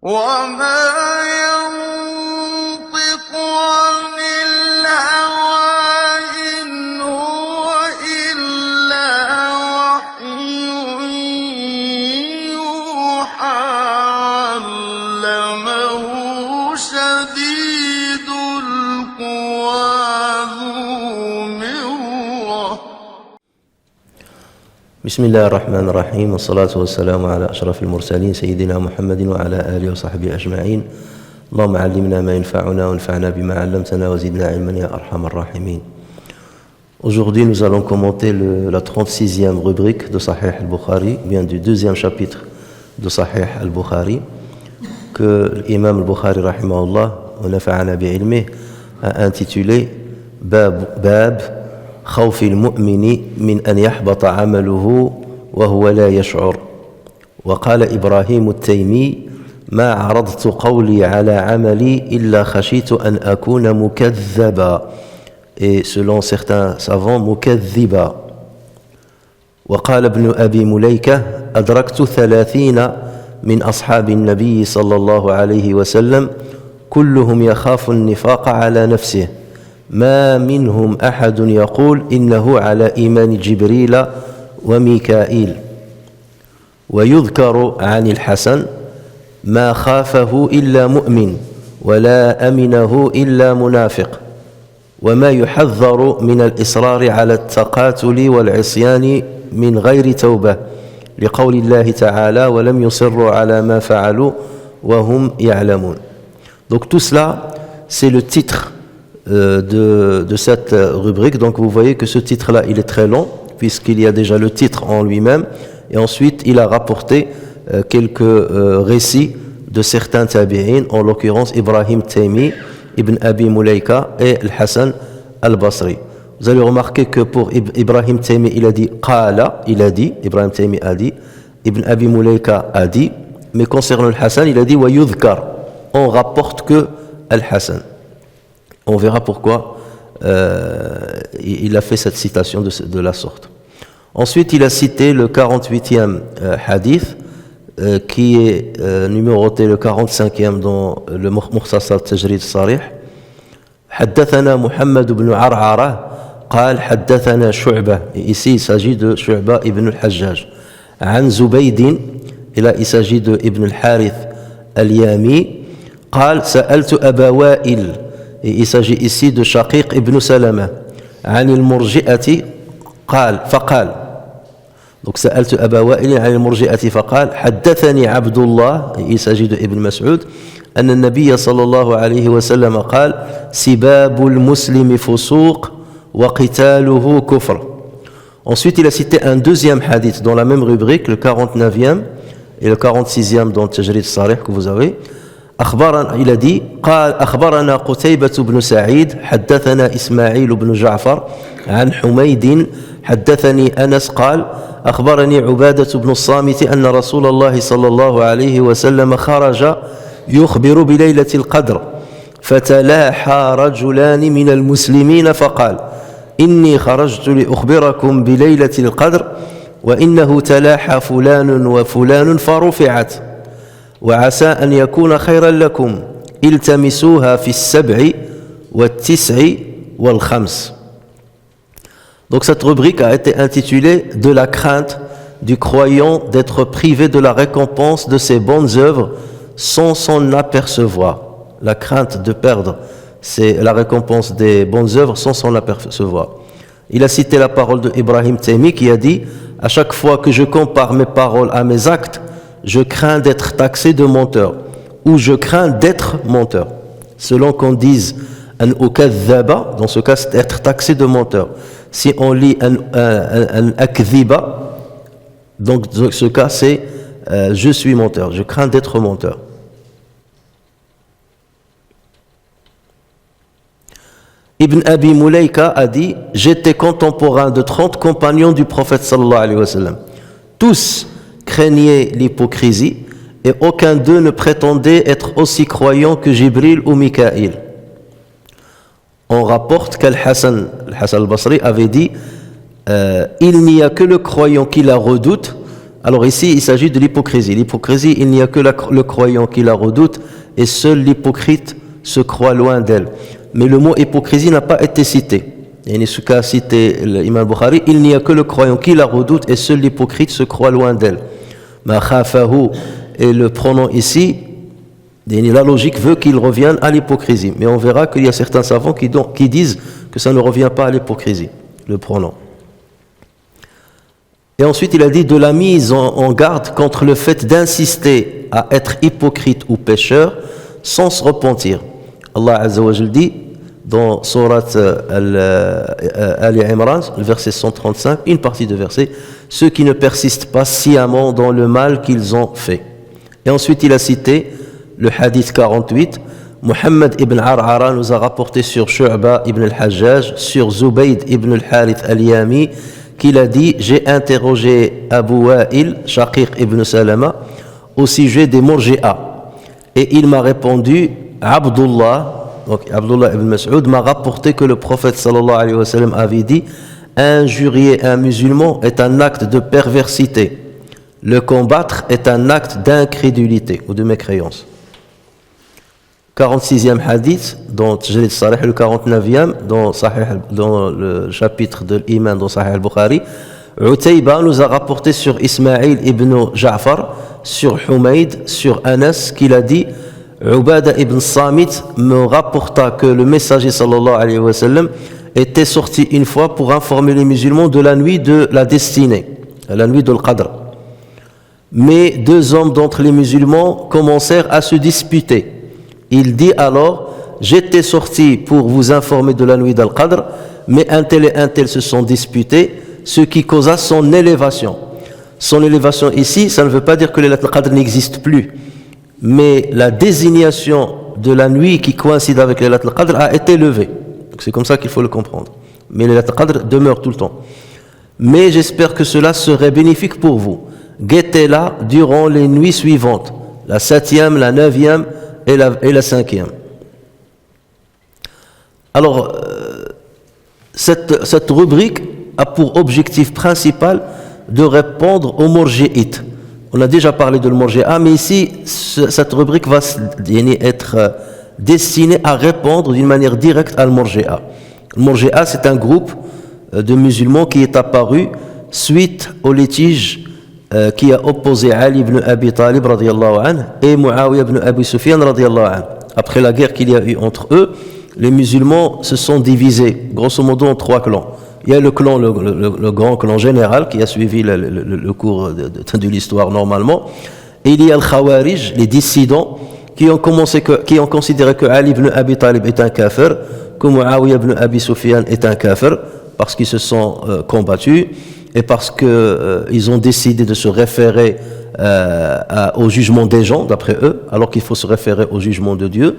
وما ينطق عن الهوى إن هو إلا وحي يوحى علمه شديد القوى ذو مرة. بسم الله الرحمن الرحيم والصلاة والسلام على أشرف المرسلين سيدنا محمد وعلى آله وصحبه أجمعين. اللهم علمنا ما ينفعنا وانفعنا بما علمتنا وزدنا علما يا أرحم الراحمين. Aujourd'hui, nous allons commenter la 36e rubrique de Sahih al-Bukhari, bien du deuxième chapitre de Sahih al-Bukhari, que l'imam al-Bukhari, rahimahullah, wa nafa'ana bi'ilmih, a intitulé Bab خوف المؤمن من أن يحبط عمله وهو لا يشعر. وقال إبراهيم التيمي ما عرضت قولي على عملي إلا خشيت أن أكون مكذبا. Et selon certains savants, مكذبا. وقال ابن أبي مليكة أدركت 30 من أصحاب النبي صلى الله عليه وسلم كلهم يخاف النفاق على نفسه ما منهم أحد يقول إنه على إيمان جبريل وميكائيل. ويذكر عن الحسن ما خافه إلا مؤمن ولا أمنه إلا منافق وما يحذر من الإصرار على التقاتل والعصيان من غير توبة لقول الله تعالى ولم يصروا على ما فعلوا وهم يعلمون. Donc tout cela c'est le titre de cette rubrique. Donc vous voyez que ce titre-là, il est très long, puisqu'il y a déjà le titre en lui-même, et ensuite il a rapporté quelques récits de certains tabi'in, en l'occurrence Ibrahim Taymi, Ibn Abi Mulaika et Al-Hassan Al-Basri. Vous allez remarquer que pour Ibrahim Taymi, il a dit Qala, il a dit, Ibrahim Taymi a dit, Ibn Abi Mulaika a dit, mais concernant Al-Hassan, il a dit Wa yudhkar, on rapporte que Al-Hassan. On verra pourquoi il a fait cette citation de la sorte. Ensuite, il a cité le 48e hadith, qui est numéroté le 45e dans le Mukhtasar Tajrid Sarih. حدثنا محمد بن عرعرة قال حدثنا شعبة. Ici, il s'agit de Shu'ba ibn al-Hajjaj. عن زبيد, et là, il s'agit de Ibn al-Harith al-Yami. قال سألت أبا وائل. Et il s'agit ici de Shaqiq ibn Salama. عن المرجئة قال فقال. Donc سألت أبا وائل عن المرجئة فقال حدثني عبد الله. Et il s'agit de Ibn Mas'ud. أن النبي صلى الله عليه وسلم قال سباب المسلم فسوق وقتاله كفر. Ensuite il a cité un deuxième hadith dans la même rubrique, le 49e et le 46e dans le Tajrid Sarih que vous avez. أخبرنا إلى دي قال أخبرنا قتيبة بن سعيد حدثنا إسماعيل بن جعفر عن حميد حدثني أنس قال أخبرني عبادة بن الصامت أن رسول الله صلى الله عليه وسلم خرج يخبر بليلة القدر فتلاحى رجلان من المسلمين فقال إني خرجت لأخبركم بليلة القدر وإنه تلاحى فلان وفلان فرفعت وعسى أن يكون خيرا لكم التمسوها في 7 و9 و5. Donc cette rubrique a été intitulée de la crainte du croyant d'être privé de la récompense de ses bonnes œuvres sans s'en apercevoir. La crainte de perdre, c'est la récompense des bonnes œuvres sans s'en apercevoir. Il a cité la parole de Ibrahim Taymi qui a dit à chaque fois que je compare mes paroles à mes actes, je crains d'être taxé de menteur, ou je crains d'être menteur. Selon qu'on dise un ukadhaba, dans ce cas c'est être taxé de menteur. Si on lit un akdhiba, donc dans ce cas c'est je suis menteur, je crains d'être menteur. Ibn Abi Mulaika a dit j'étais contemporain de 30 compagnons du prophète sallallahu alayhi wa sallam. Tous craignaient l'hypocrisie et aucun d'eux ne prétendait être aussi croyant que Jibril ou Mikaïl. On rapporte qu'Al-Hassan al-Basri avait dit il n'y a que le croyant qui la redoute Alors ici, il s'agit de l'hypocrisie. L'hypocrisie, il n'y a que le croyant qui la redoute et seul l'hypocrite se croit loin d'elle. Mais le mot hypocrisie n'a pas été cité. Et ce qu'a cité l'imam Bukhari, il n'y a que le croyant qui la redoute et seul l'hypocrite se croit loin d'elle. Ma khafahu et le pronom ici, la logique veut qu'il revienne à l'hypocrisie. Mais on verra qu'il y a certains savants qui disent que ça ne revient pas à l'hypocrisie, le pronom. Et ensuite, il a dit de la mise en garde contre le fait d'insister à être hypocrite ou pécheur sans se repentir. Allah Azza wa Jal dit dans Surat Ali Imran, le verset 135, une partie de verset, ceux qui ne persistent pas sciemment dans le mal qu'ils ont fait. Et ensuite, il a cité le hadith 48. Muhammad ibn Ar'ara nous a rapporté sur Shu'ba ibn al-Hajjaj, sur Zubayd ibn al-Harith al-Yami, qu'il a dit: j'ai interrogé Abu Wa'il, Shaqiq ibn Salama, au sujet des Murji'a. Et il m'a répondu: Abdullah, donc Abdullah ibn Mas'ud, m'a rapporté que le prophète sallallahu alayhi wa sallam avait dit: injurier un musulman est un acte de perversité. Le combattre est un acte d'incrédulité ou de mécréance. 46e hadith, dans Tajrid Sarih, le 49e, dans le chapitre de l'Iman, dans Sahih al-Bukhari, Utayba nous a rapporté sur Ismaïl ibn Ja'far, sur Humayd, sur Anas, qu'il a dit: Ubada ibn Samit me rapporta que le messager sallallahu alayhi wa sallam était sorti une fois pour informer les musulmans de la nuit de la destinée, la nuit de l'Qadr. Mais deux hommes d'entre les musulmans commencèrent à se disputer. Il dit alors: j'étais sorti pour vous informer de la nuit d'Al-Qadr, mais un tel et un tel se sont disputés, ce qui causa son élévation. Son élévation ici, ça ne veut pas dire que Laylat al-Qadr n'existe plus, mais la désignation de la nuit qui coïncide avec Laylat al-Qadr a été levée. Donc c'est comme ça qu'il faut le comprendre. Mais Laylat al-Qadr demeure tout le temps. Mais j'espère que cela serait bénéfique pour vous. Guettez-la durant les nuits suivantes, la 7e, la 9e et la 5e. Alors, cette rubrique a pour objectif principal de répondre aux murji'ites. On a déjà parlé de l'murji'a, mais ici, cette rubrique va être destinée à répondre d'une manière directe à l'murji'a. L'murji'a, c'est un groupe de musulmans qui est apparu suite au litige qui a opposé Ali ibn Abi Talib radiyallahu anhu et Muawiyah ibn Abi Sufyan radiyallahu anhu. Après la guerre qu'il y a eu entre eux, les musulmans se sont divisés grosso modo en trois clans. Il y a le clan, le grand clan général qui a suivi le cours de l'histoire normalement. Et il y a le Khawarij, les dissidents, qui ont considéré que Ali ibn Abi Talib est un kafir, que Muawiyah ibn Abi Sufyan est un kafir, parce qu'ils se sont combattus et parce qu'ils ont décidé de se référer au jugement des gens, d'après eux, alors qu'il faut se référer au jugement de Dieu.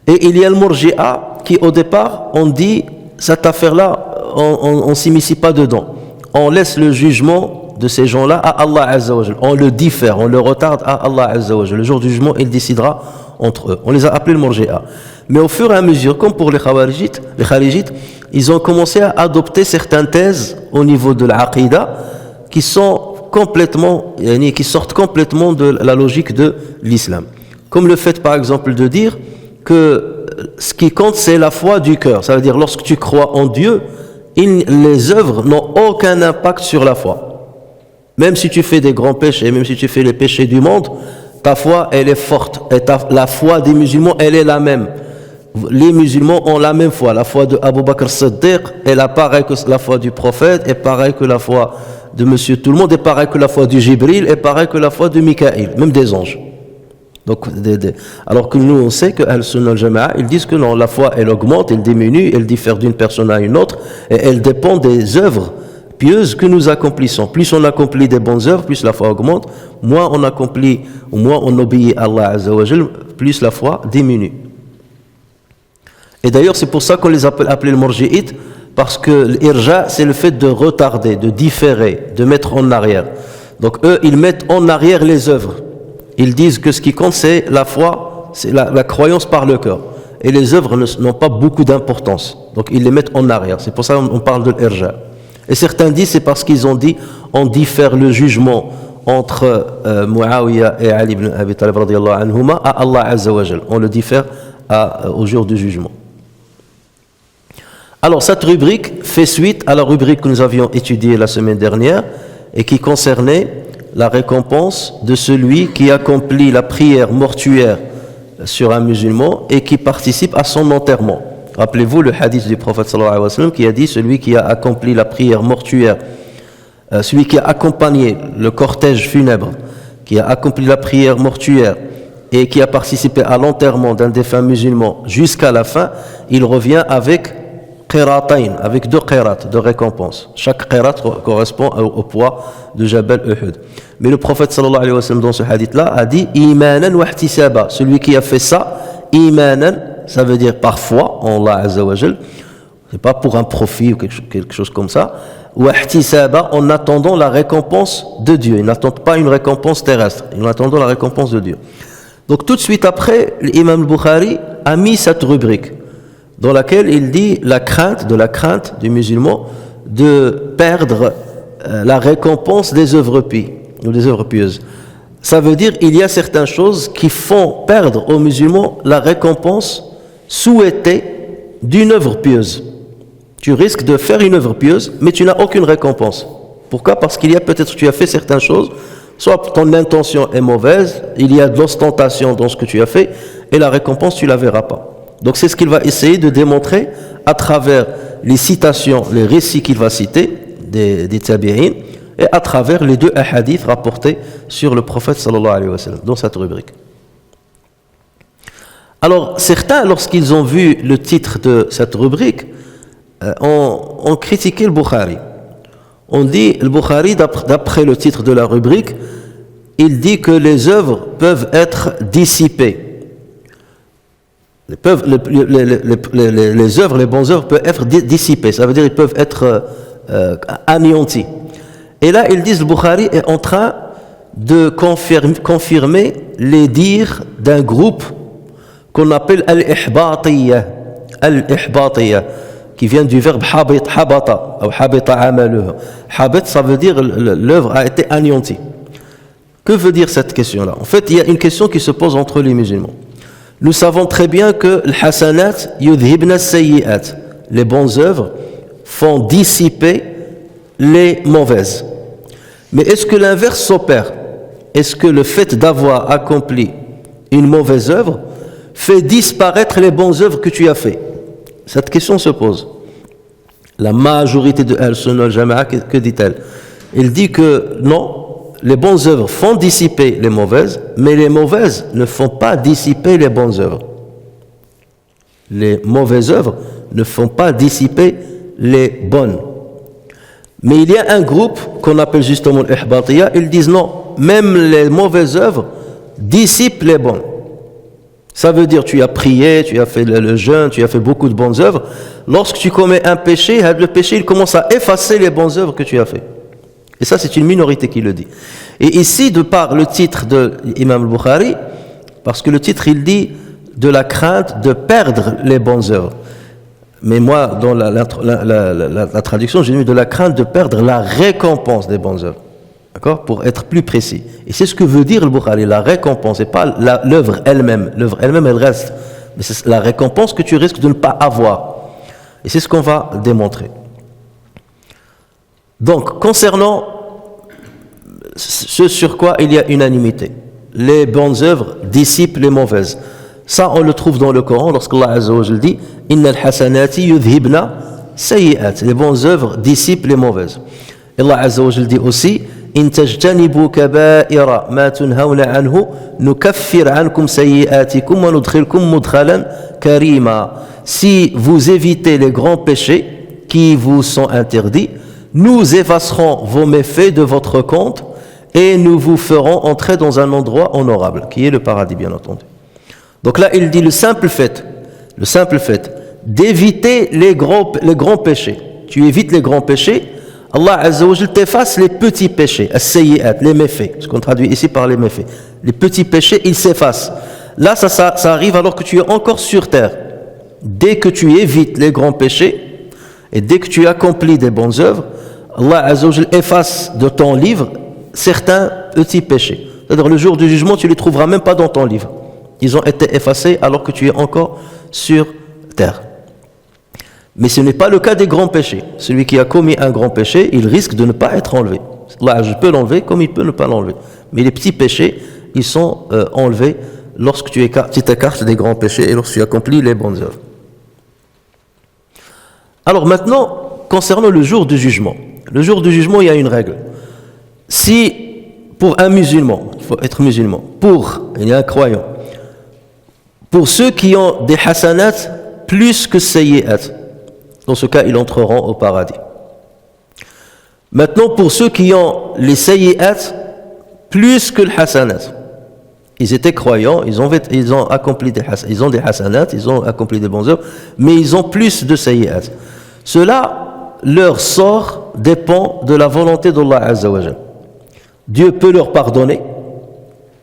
Et il y a le Murji'a qui, au départ, ont dit: cette affaire-là, on ne s'immisce pas dedans. On laisse le jugement de ces gens-là à Allah Azza wa Jal. On le diffère, on le retarde à Allah Azza wa Jal. Le jour du jugement, il décidera entre eux. On les a appelés le Murji'a. Mais au fur et à mesure, comme pour les Kharijites, ils ont commencé à adopter certaines thèses au niveau de l'Aqida qui sortent complètement de la logique de l'islam. Comme le fait par exemple de dire que ce qui compte c'est la foi du cœur. Ça veut dire lorsque tu crois en Dieu, les œuvres n'ont aucun impact sur la foi. Même si tu fais des grands péchés, même si tu fais les péchés du monde, ta foi elle est forte. Et la foi des musulmans elle est la même. Les musulmans ont la même foi. La foi de Abu Bakr Siddiq est pareille que la foi du prophète, est pareille que la foi de Monsieur Tout le Monde, est pareille que la foi du Jibril, est pareille que la foi de Mikaïl, même des anges. Donc, alors que nous on sait que Al-Sunnah al-Jama'a, ils disent que non, la foi elle augmente, elle diminue, elle diffère d'une personne à une autre, et elle dépend des œuvres pieuses que nous accomplissons. Plus on accomplit des bonnes œuvres, plus la foi augmente, moins on accomplit, ou moins on obéit à Allah Azza wa Jal, plus la foi diminue. Et d'ailleurs, c'est pour ça qu'on les appelait le murji'ites, parce que l'irja, c'est le fait de retarder, de différer, de mettre en arrière. Donc eux, ils mettent en arrière les œuvres. Ils disent que ce qui compte, c'est la foi, c'est la croyance par le cœur. Et les œuvres n'ont pas beaucoup d'importance. Donc ils les mettent en arrière. C'est pour ça qu'on parle de l'irja. Et certains disent, c'est parce qu'ils ont dit, on diffère le jugement entre Muawiyah et Ali ibn Abi Talib radiyallahu anhuma à Allah Azza wa Jal. On le diffère au jour du jugement. Alors cette rubrique fait suite à la rubrique que nous avions étudiée la semaine dernière et qui concernait la récompense de celui qui accomplit la prière mortuaire sur un musulman et qui participe à son enterrement. Rappelez-vous le hadith du prophète sallallahu alayhi wa sallam qui a dit celui qui a accompli la prière mortuaire, celui qui a accompagné le cortège funèbre, qui a accompli la prière mortuaire et qui a participé à l'enterrement d'un défunt musulman jusqu'à la fin, il revient avec qiratayn, avec 2 qirats de récompense. Chaque qirat correspond au poids de Jabal Uhud. Mais le prophète sallallahu alayhi wa sallam dans ce hadith-là a dit imanan wa ihtisaba. Celui qui a fait ça, imanan, ça veut dire par foi en Allah Azza wa Jal, c'est pas pour un profit ou quelque chose comme ça, wa ihtisaba, en attendant la récompense de Dieu. Ils n'attendent pas une récompense terrestre, ils attendent la récompense de Dieu. Donc tout de suite après, l'imam al-Bukhari a mis cette rubrique dans laquelle il dit la crainte du musulman de perdre la récompense des œuvres pieuses ou des œuvres pieuses. Ça veut dire il y a certaines choses qui font perdre aux musulmans la récompense souhaitée d'une œuvre pieuse. Tu risques de faire une œuvre pieuse, mais tu n'as aucune récompense. Pourquoi? Parce qu'il y a peut-être tu as fait certaines choses, soit ton intention est mauvaise, il y a de l'ostentation dans ce que tu as fait, et la récompense tu la verras pas. Donc c'est ce qu'il va essayer de démontrer à travers les citations, les récits qu'il va citer des tabi'in et à travers les 2 hadiths rapportés sur le prophète sallallahu alayhi wa sallam dans cette rubrique. Alors certains, lorsqu'ils ont vu le titre de cette rubrique, ont critiqué le Bukhari. On dit, le Bukhari, d'après le titre de la rubrique, il dit que les œuvres peuvent être dissipées. Les œuvres, les bonnes œuvres peuvent être dissipées, ça veut dire qu'ils peuvent être anéantis. Et là, ils disent, le Bukhari est en train de confirmer les dires d'un groupe qu'on appelle al-ihbatiyya, qui vient du verbe habata, ou habita amaluhu. Habit, ça veut dire l'œuvre a été anéantie. Que veut dire cette question-là? En fait, il y a une question qui se pose entre les musulmans. Nous savons très bien que les hasanat yudhibna sayyi'at, les bonnes œuvres font dissiper les mauvaises. Mais est-ce que l'inverse s'opère? Est-ce que le fait d'avoir accompli une mauvaise œuvre fait disparaître les bonnes œuvres que tu as fait? Cette question se pose. La majorité de Al-Sunnah al-Jama'a, que dit-elle? Elle dit que non, les bonnes œuvres font dissiper les mauvaises, mais les mauvaises ne font pas dissiper les bonnes œuvres. Les mauvaises œuvres ne font pas dissiper les bonnes. Mais il y a un groupe qu'on appelle justement l'ihbatiyya, ils disent non, même les mauvaises œuvres dissipent les bonnes. Ça veut dire tu as prié, tu as fait le jeûne, tu as fait beaucoup de bonnes œuvres. Lorsque tu commets un péché, le péché il commence à effacer les bonnes œuvres que tu as fait. Et ça c'est une minorité qui le dit. Et ici, de par le titre de l'imam al-Bukhari, parce que le titre il dit de la crainte de perdre les bonnes œuvres. Mais moi, dans la traduction, j'ai mis de la crainte de perdre la récompense des bonnes œuvres. D'accord? Pour être plus précis. Et c'est ce que veut dire le Bukhari, la récompense, et pas l'œuvre elle-même. L'œuvre elle-même, elle reste. Mais c'est la récompense que tu risques de ne pas avoir. Et c'est ce qu'on va démontrer. Donc, concernant ce sur quoi il y a unanimité, les bonnes œuvres dissipent les mauvaises. Ça, on le trouve dans le Coran lorsqu'Allah Azza wa Jalla dit « Innal hasanati yudhibna sayyi'at » les bonnes œuvres dissipent les mauvaises. Et Allah Azza wa Jalla dit aussi « In tajtanibu kaba'ira ma tunhawna anhu nukaffir ankum sayyi'atikum wa nudkhilkum mudkhalan karima » Si vous évitez les grands péchés qui vous sont interdits, nous effacerons vos méfaits de votre compte et nous vous ferons entrer dans un endroit honorable, qui est le paradis, bien entendu. Donc là, il dit le simple fait d'éviter les grands péchés. Tu évites les grands péchés, Allah Azza wa Jalla t'efface les petits péchés, as-sayyi'at, les méfaits, ce qu'on traduit ici par les méfaits. Les petits péchés, ils s'effacent. Là, ça arrive alors que tu es encore sur terre. Dès que tu évites les grands péchés et dès que tu accomplis des bonnes œuvres, Allah Azza wa Jalla efface de ton livre certains petits péchés. C'est-à-dire le jour du jugement, tu ne les trouveras même pas dans ton livre. Ils ont été effacés alors que tu es encore sur terre. Mais ce n'est pas le cas des grands péchés. Celui qui a commis un grand péché, il risque de ne pas être enlevé. Là, je peux l'enlever comme il peut ne pas l'enlever. Mais les petits péchés, ils sont enlevés lorsque tu t'écartes des grands péchés et lorsque tu accomplis les bonnes œuvres. Alors maintenant, concernant le jour du jugement. Le jour du jugement, il y a une règle. Si, pour un musulman, il faut être musulman, il y a un croyant, pour ceux qui ont des hasanats plus que sayyi'at, dans ce cas, ils entreront au paradis. Maintenant, pour ceux qui ont les sayyi'at plus que le hasanat, ils étaient croyants, ils ont accompli des hasanat, ils ont accompli des bonnes œuvres, mais ils ont plus de sayyi'at. Cela, leur sort dépend de la volonté d'Allah Azza wa Jal. Dieu peut leur pardonner,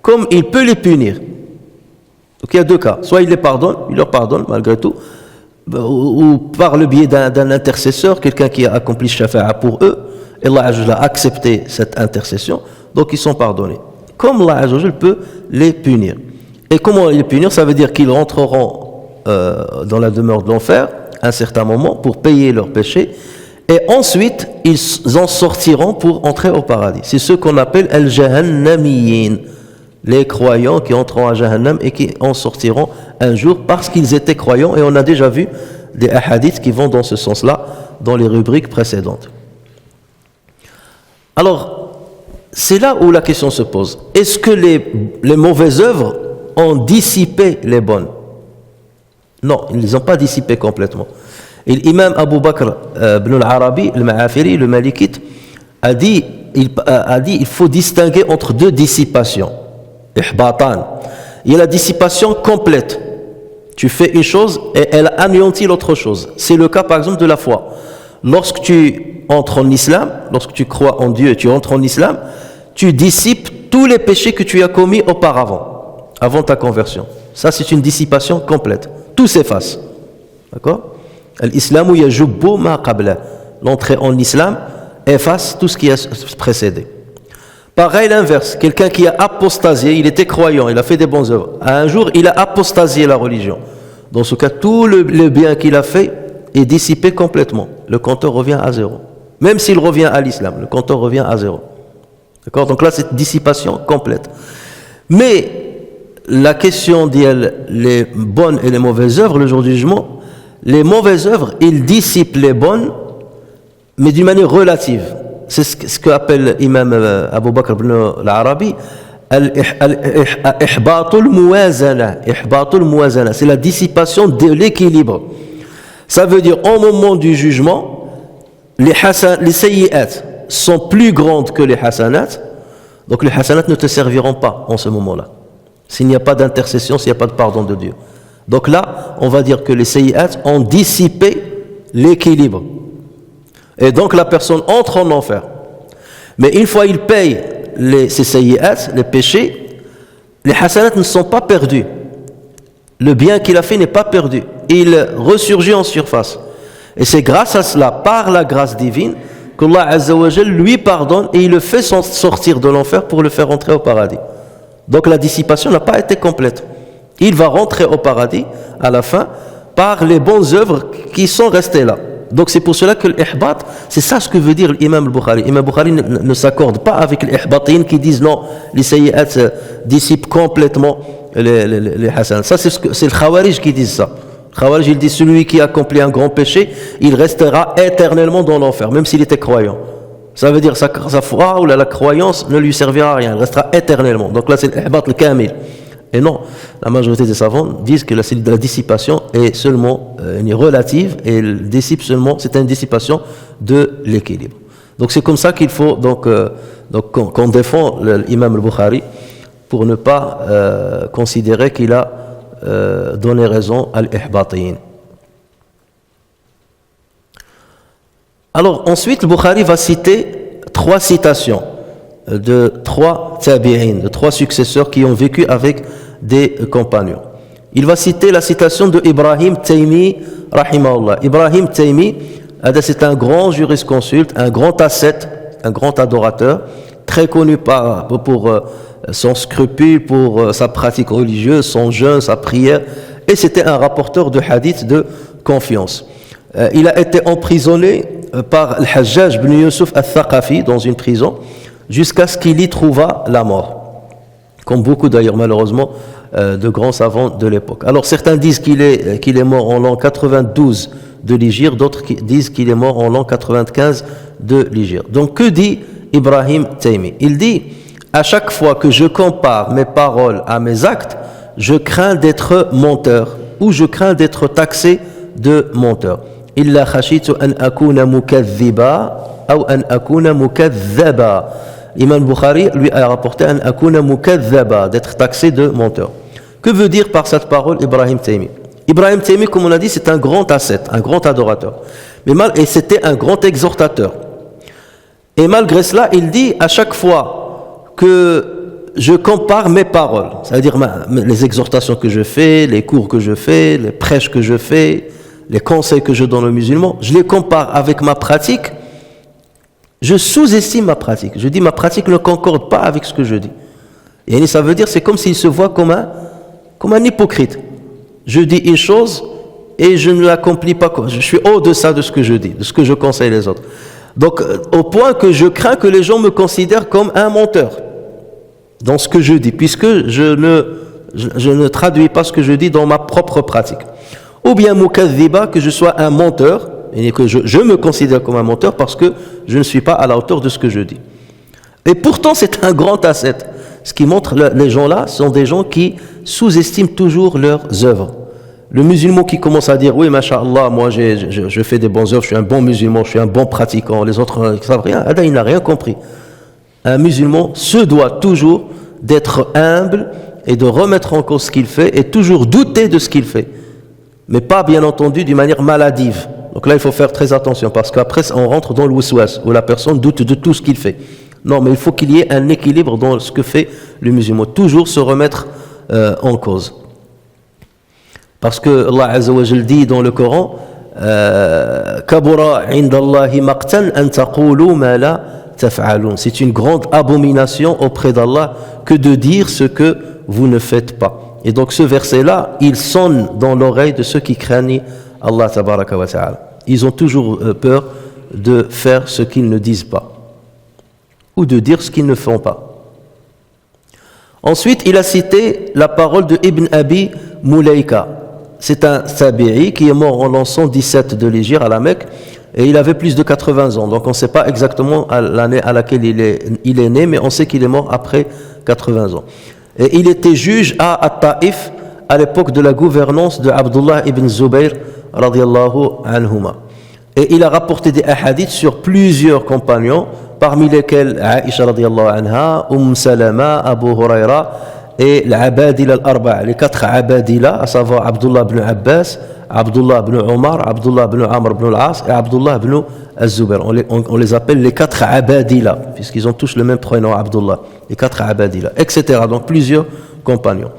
comme il peut les punir. Donc il y a deux cas. Soit il leur pardonne malgré tout, ou par le biais d'un intercesseur, quelqu'un qui a accompli shafa'a pour eux, et Allah Azza wa Jal a accepté cette intercession, donc ils sont pardonnés. Comme Allah Azza wa Jal peut les punir. Et comment les punir? Ça veut dire qu'ils rentreront dans la demeure de l'enfer à un certain moment pour payer leurs péchés, et ensuite ils en sortiront pour entrer au paradis. C'est ce qu'on appelle al-jahannamiyin, les croyants qui entreront à Jahannam et qui en sortiront un jour parce qu'ils étaient croyants, et on a déjà vu des hadiths qui vont dans ce sens-là dans les rubriques précédentes. Alors, c'est là où la question se pose. Est-ce que les mauvaises œuvres ont dissipé les bonnes? Non, ils ne les ont pas dissipées complètement. Et l'imam Abu Bakr ibn al-Arabi, le Ma'afiri, le Malikite, a dit il faut distinguer entre deux dissipations. Ihbatan. Il y a la dissipation complète. Tu fais une chose et elle anéantit l'autre chose. C'est le cas par exemple de la foi. Lorsque tu entres en islam, lorsque tu crois en Dieu et tu entres en islam, tu dissipes tous les péchés que tu as commis auparavant, avant ta conversion. Ça, c'est une dissipation complète. Tout s'efface. D'accord? L'islamu yajubbu ma qabla. L'entrée en islam efface tout ce qui a précédé. Pareil l'inverse, quelqu'un qui a apostasié, il était croyant, il a fait des bonnes œuvres. Un jour, il a apostasié la religion. Dans ce cas, tout le bien qu'il a fait est dissipé complètement. Le compteur revient à zéro. Même s'il revient à l'islam, le compteur revient à zéro. D'accord? Donc là, c'est dissipation complète. Mais la question les bonnes et les mauvaises œuvres, le jour du jugement, les mauvaises œuvres, ils dissipent les bonnes, mais d'une manière relative. C'est ce qu'appelle l'imam Abu Bakr ibn al-Arabi al-ihbatul muwazana. Ihbatul muwazana, c'est la dissipation de l'équilibre. Ça veut dire, au moment du jugement, les sayyi'at sont plus grandes que les hasanat, donc les hasanat ne te serviront pas en ce moment-là. S'il n'y a pas d'intercession, s'il n'y a pas de pardon de Dieu. Donc là, on va dire que les sayyi'at ont dissipé l'équilibre. Et donc la personne entre en enfer. Mais une fois il paye ces sayyi'at, les péchés, les hasanat ne sont pas perdus. Le bien qu'il a fait n'est pas perdu. Il ressurgit en surface. Et c'est grâce à cela, par la grâce divine, qu'Allah Azza wa Jal lui pardonne et il le fait sortir de l'enfer pour le faire entrer au paradis. Donc la dissipation n'a pas été complète. Il va rentrer au paradis à la fin par les bonnes œuvres qui sont restées là. Donc c'est pour cela que l'ihbat, c'est ça ce que veut dire l'imam al-Bukhari. L'imam al-Bukhari ne s'accorde pas avec les ihbatin qui disent non, les sayyi'at dissipent complètement les hasanat. Ça c'est le khawarij qui dit ça. Le khawarij il dit celui qui accomplit un grand péché, il restera éternellement dans l'enfer, même s'il était croyant. Ça veut dire sa foi ou la croyance ne lui servira à rien, il restera éternellement. Donc là c'est l'ihbat al-kamil. Et non, la majorité des savants disent que la dissipation est seulement relative et elle dissipe seulement, c'est une dissipation de l'équilibre. Donc c'est comme ça qu'il faut qu'on défend l'imam al-Bukhari pour ne pas considérer qu'il a donné raison à l'ihbatin. Alors ensuite, le Bukhari va citer 3 citations de 3 tabi'in, de 3 successeurs qui ont vécu avec des compagnons. Il va citer la citation de Ibrahim Taymi, rahimahullah. Ibrahim Taymi, c'est un grand jurisconsulte, un grand ascète, un grand adorateur, très connu pour son scrupule, pour sa pratique religieuse, son jeûne, sa prière, et c'était un rapporteur de hadith de confiance. Il a été emprisonné par Al-Hajjaj ibn Yusuf al-Thaqafi dans une prison jusqu'à ce qu'il y trouva la mort, comme beaucoup d'ailleurs malheureusement de grands savants de l'époque. Alors certains disent qu'il est mort en l'an 92 de l'Hégire, d'autres disent qu'il est mort en l'an 95 de l'Hégire. Donc que dit Ibrahim Taymi? Il dit: à chaque fois que je compare mes paroles à mes actes, je crains d'être menteur ou je crains d'être taxé de menteur. Illa khashitu an akuna mukadhiba ou an akuna mukadhaba. Imam Bukhari lui a rapporté an akuna mukadhaba, d'être taxé de menteur. Que veut dire par cette parole Ibrahim Taymi? Ibrahim Taymi, comme on a dit, c'est un grand ascète, un grand adorateur. Et c'était un grand exhortateur. Et malgré cela, il dit à chaque fois que je compare mes paroles, c'est-à-dire les exhortations que je fais, les cours que je fais, les prêches que je fais, les conseils que je donne aux musulmans, je les compare avec ma pratique, je sous-estime ma pratique. Je dis ma pratique ne concorde pas avec ce que je dis. Et ça veut dire c'est comme s'il se voit comme un hypocrite. Je dis une chose et je ne l'accomplis pas. Je suis au-deçà de ce que je dis, de ce que je conseille les autres. Donc au point que je crains que les gens me considèrent comme un menteur dans ce que je dis, puisque je ne traduis pas ce que je dis dans ma propre pratique. Ou bien mukadhiba, que je sois un menteur, et que je me considère comme un menteur parce que je ne suis pas à la hauteur de ce que je dis. Et pourtant c'est un grand ascète. Ce qui montre les gens-là sont des gens qui sous-estiment toujours leurs œuvres. Le musulman qui commence à dire: oui, masha'Allah, moi je fais des bonnes œuvres, je suis un bon musulman, je suis un bon pratiquant, les autres ne savent rien, il n'a rien compris. Un musulman se doit toujours d'être humble et de remettre en cause ce qu'il fait et toujours douter de ce qu'il fait. Mais pas, bien entendu, d'une manière maladive. Donc là, il faut faire très attention parce qu'après, on rentre dans le waswas, où la personne doute de tout ce qu'il fait. Non, mais il faut qu'il y ait un équilibre dans ce que fait le musulman. Toujours se remettre en cause. Parce que Allah Azza wa Jal dit dans le Coran: Kabura indallahi maqtan an taqulu ma la taf'alun. C'est une grande abomination auprès d'Allah que de dire ce que vous ne faites pas. Et donc ce verset-là, il sonne dans l'oreille de ceux qui craignent Allah tabaraka wa ta'ala. Ils ont toujours peur de faire ce qu'ils ne disent pas ou de dire ce qu'ils ne font pas. Ensuite, il a cité la parole de Ibn Abi Mulaika. C'est un tabi'i qui est mort en l'an 117 de l'Hégire à la Mecque et il avait plus de 80 ans. Donc on ne sait pas exactement l'année à laquelle il est né, mais on sait qu'il est mort après 80 ans. Et il était juge à At-Taïf à l'époque de la gouvernance de Abdullah ibn Zubayr radiyallahu anhuma. Et il a rapporté des hadiths sur plusieurs compagnons, parmi lesquels Aïcha radiyallahu anha, Salama, Abu Huraira et l'Abadila al-Arba', les 4 Abadila, à savoir Abdullah ibn Abbas, Abdullah ibn Omar, Abdullah ibn Amr ibn al-As et Abdullah ibn al-Zubayr. On les appelle les 4 Abadila, puisqu'ils ont tous le même prénom, Abdullah, les 4 Abadila, etc. Donc plusieurs compagnons.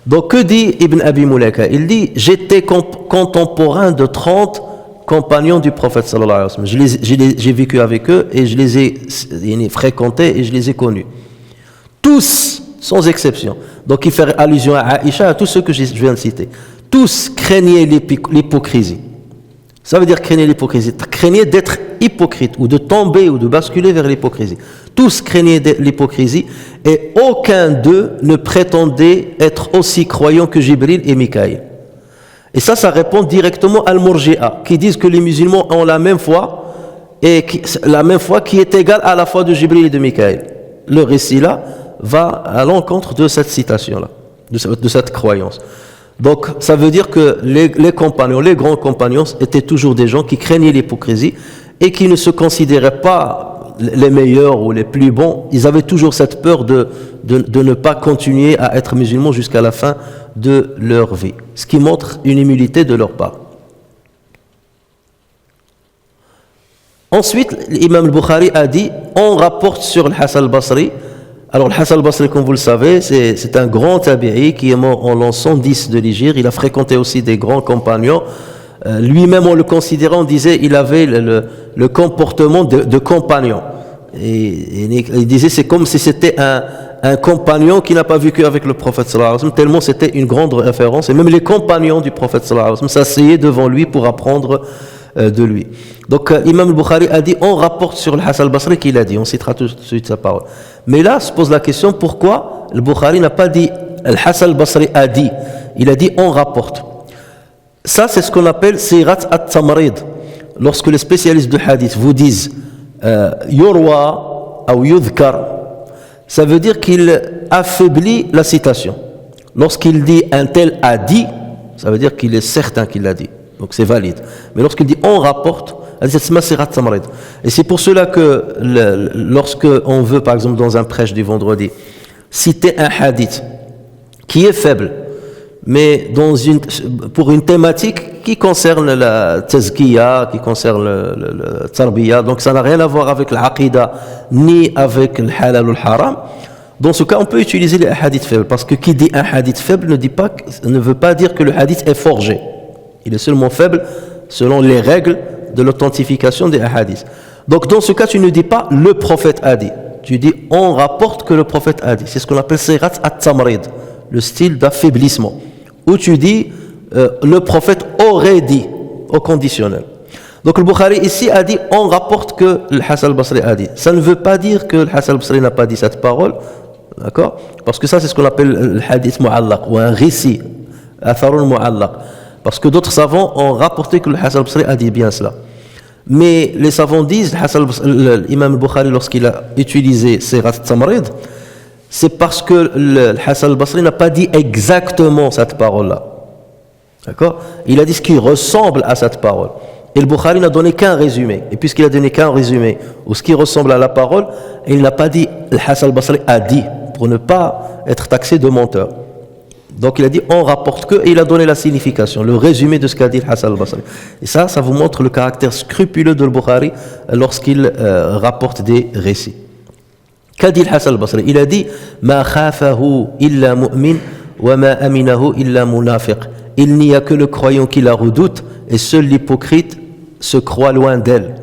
Donc que dit Ibn Abi Mulaika? Il dit: j'étais contemporain de 30 compagnons du prophète sallallahu alayhi wa sallam. J'ai vécu avec eux et je les ai fréquentés et je les ai connus. Tous, sans exception. Donc il fait allusion à Aïcha, à tous ceux que je viens de citer. Tous craignaient l'hypocrisie. Ça veut dire craignaient l'hypocrisie. Craignaient d'être hypocrite ou de tomber ou de basculer vers l'hypocrisie. Tous craignaient l'hypocrisie et aucun d'eux ne prétendait être aussi croyant que Jibril et Mikaïl. Et ça répond directement à Al-Murji'a, qui disent que les musulmans ont la même foi, et la même foi qui est égale à la foi de Jibril et de Mikaïl. Le récit là va à l'encontre de cette citation-là, de cette croyance. Donc ça veut dire que les compagnons, les grands compagnons étaient toujours des gens qui craignaient l'hypocrisie et qui ne se considéraient pas les meilleurs ou les plus bons. Ils avaient toujours cette peur de ne pas continuer à être musulmans jusqu'à la fin de leur vie, ce qui montre une humilité de leur part. Ensuite, l'imam al-Bukhari a dit, on rapporte sur le Hassan al-Basri. Alors le Hassan al-Basri, comme vous le savez, c'est un grand tabi'i qui est mort en l'an 110 de l'Hégire. Il a fréquenté aussi des grands compagnons. Lui-même, on le considérait, on disait, il avait le comportement de compagnon. il disait c'est comme si c'était un compagnon qui n'a pas vécu avec le prophète sallallahu alayhi wa sallam, tellement c'était une grande référence. Et même les compagnons du prophète sallallahu alayhi wa sallam s'asseyaient devant lui pour apprendre de lui. Donc Imam al-Bukhari a dit, on rapporte sur le Hassan al-Basri qu'il a dit, on citera tout de suite sa parole. Mais là se pose la question, pourquoi le Bukhari n'a pas dit Al-Hassan al-Basri a dit, il a dit on rapporte. Ça c'est ce qu'on appelle sirat at-tamrid. Lorsque les spécialistes de hadith vous disent yurwa ou yudhkar, ça veut dire qu'il affaiblit la citation. Lorsqu'il dit un tel a dit, ça veut dire qu'il est certain qu'il l'a dit. Donc c'est valide. Mais lorsqu'il dit on rapporte, et c'est pour cela que lorsque on veut, par exemple dans un prêche du vendredi, citer un hadith qui est faible, mais pour une thématique qui concerne la tazkiya, qui concerne le tarbiya, donc ça n'a rien à voir avec l'aqida ni avec le halal ou le haram. Dans ce cas, on peut utiliser les hadiths faibles, parce que qui dit un hadith faible ne veut pas dire que le hadith est forgé. Il est seulement faible selon les règles de l'authentification des hadiths. Donc dans ce cas, tu ne dis pas le prophète a dit. Tu dis on rapporte que le prophète a dit. C'est ce qu'on appelle sirat at-tamrid, le style d'affaiblissement. Où tu dis le prophète aurait dit au conditionnel. Donc le Bukhari ici a dit on rapporte que le Hassan al-Basri a dit. Ça ne veut pas dire que le Hassan al-Basri n'a pas dit cette parole, d'accord? Parce que ça c'est ce qu'on appelle le hadith mu'allaq ou un récit, atharun mu'allaq. Parce que d'autres savants ont rapporté que le Hassan al-Basri a dit bien cela. Mais les savants disent, l'imam al-Bukhari lorsqu'il a utilisé sirat at-tamrid, c'est parce que le Hassan al-Basri n'a pas dit exactement cette parole-là. D'accord? Il a dit ce qui ressemble à cette parole. Et le Bukhari n'a donné qu'un résumé. Et puisqu'il a donné qu'un résumé, ou ce qui ressemble à la parole, il n'a pas dit le Hassan al-Basri a dit, pour ne pas être taxé de menteur. Donc il a dit on rapporte que, et il a donné la signification, le résumé de ce qu'a dit le Hassan al-Basri. Et ça vous montre le caractère scrupuleux de Bukhari lorsqu'il rapporte des récits. Qu'a dit le Hassan al-Basri? Il a dit ma khafahu illa mu'min wa ma aminahu illa munafiq. Il n'y a que le croyant qui la redoute, et seul l'hypocrite se croit loin d'elle.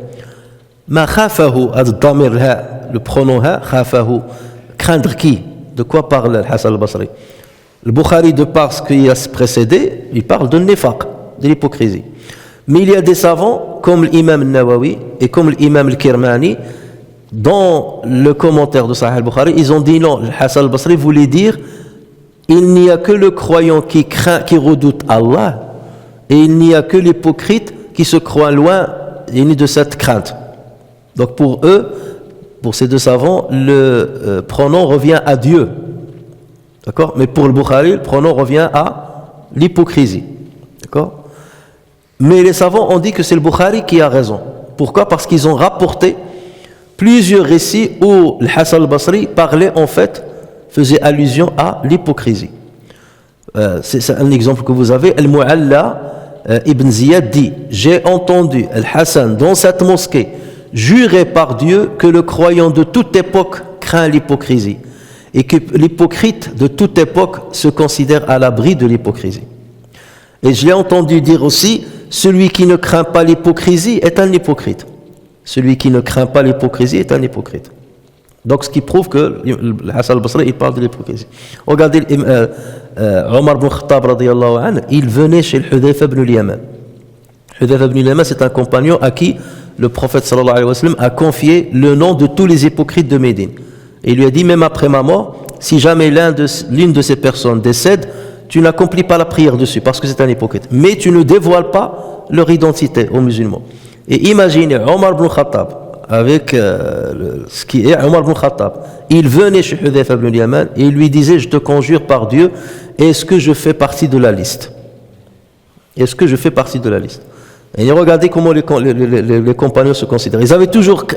Ma khafahu, le pronom ha, khafahu, craindre qui? De quoi parle le Hassan al-Basri? Le Bukhari, de par ce qui a précédé, il parle de nifaq, de l'hypocrisie. Mais il y a des savants, comme l'imam al-Nawawi et comme l'imam al-Kirmani, dans le commentaire de Sahih al-Bukhari, ils ont dit non, le Hassan al-Basri voulait dire il n'y a que le croyant qui redoute Allah, et il n'y a que l'hypocrite qui se croit loin de cette crainte. Donc pour eux, pour ces deux savants, le pronom revient à Dieu. D'accord? Mais pour le Bukhari, le pronom revient à l'hypocrisie. D'accord? Mais les savants ont dit que c'est le Bukhari qui a raison. Pourquoi? Parce qu'ils ont rapporté plusieurs récits où le Hassan al-Basri parlait en fait, faisait allusion à l'hypocrisie. C'est un exemple que vous avez. Al-Mu'alla ibn Ziyad dit j'ai entendu Al-Hassan dans cette mosquée jurer par Dieu que le croyant de toute époque craint l'hypocrisie, et que l'hypocrite de toute époque se considère à l'abri de l'hypocrisie. Et je l'ai entendu dire aussi, celui qui ne craint pas l'hypocrisie est un hypocrite. Celui qui ne craint pas l'hypocrisie est un hypocrite. Donc ce qui prouve que Hassan al-Basri il parle de l'hypocrisie. Regardez Omar ibn Khattab radiyallahu anhu, il venait chez le Hudayfa ibn al-Yaman. Hudayfa ibn al-Yaman c'est un compagnon à qui le prophète sallallahu alayhi wa sallam a confié le nom de tous les hypocrites de Médine. Et il lui a dit, même après ma mort, si jamais l'une de ces personnes décède, tu n'accomplis pas la prière dessus, parce que c'est un hypocrite. Mais tu ne dévoiles pas leur identité aux musulmans. Et imaginez, Omar ibn Khattab, avec ce qui est Omar ibn Khattab, il venait chez Hudayfa ibn al-Yaman et il lui disait, je te conjure par Dieu, est-ce que je fais partie de la liste? Est-ce que je fais partie de la liste? Et regardez comment les compagnons se considèrent. Ils avaient toujours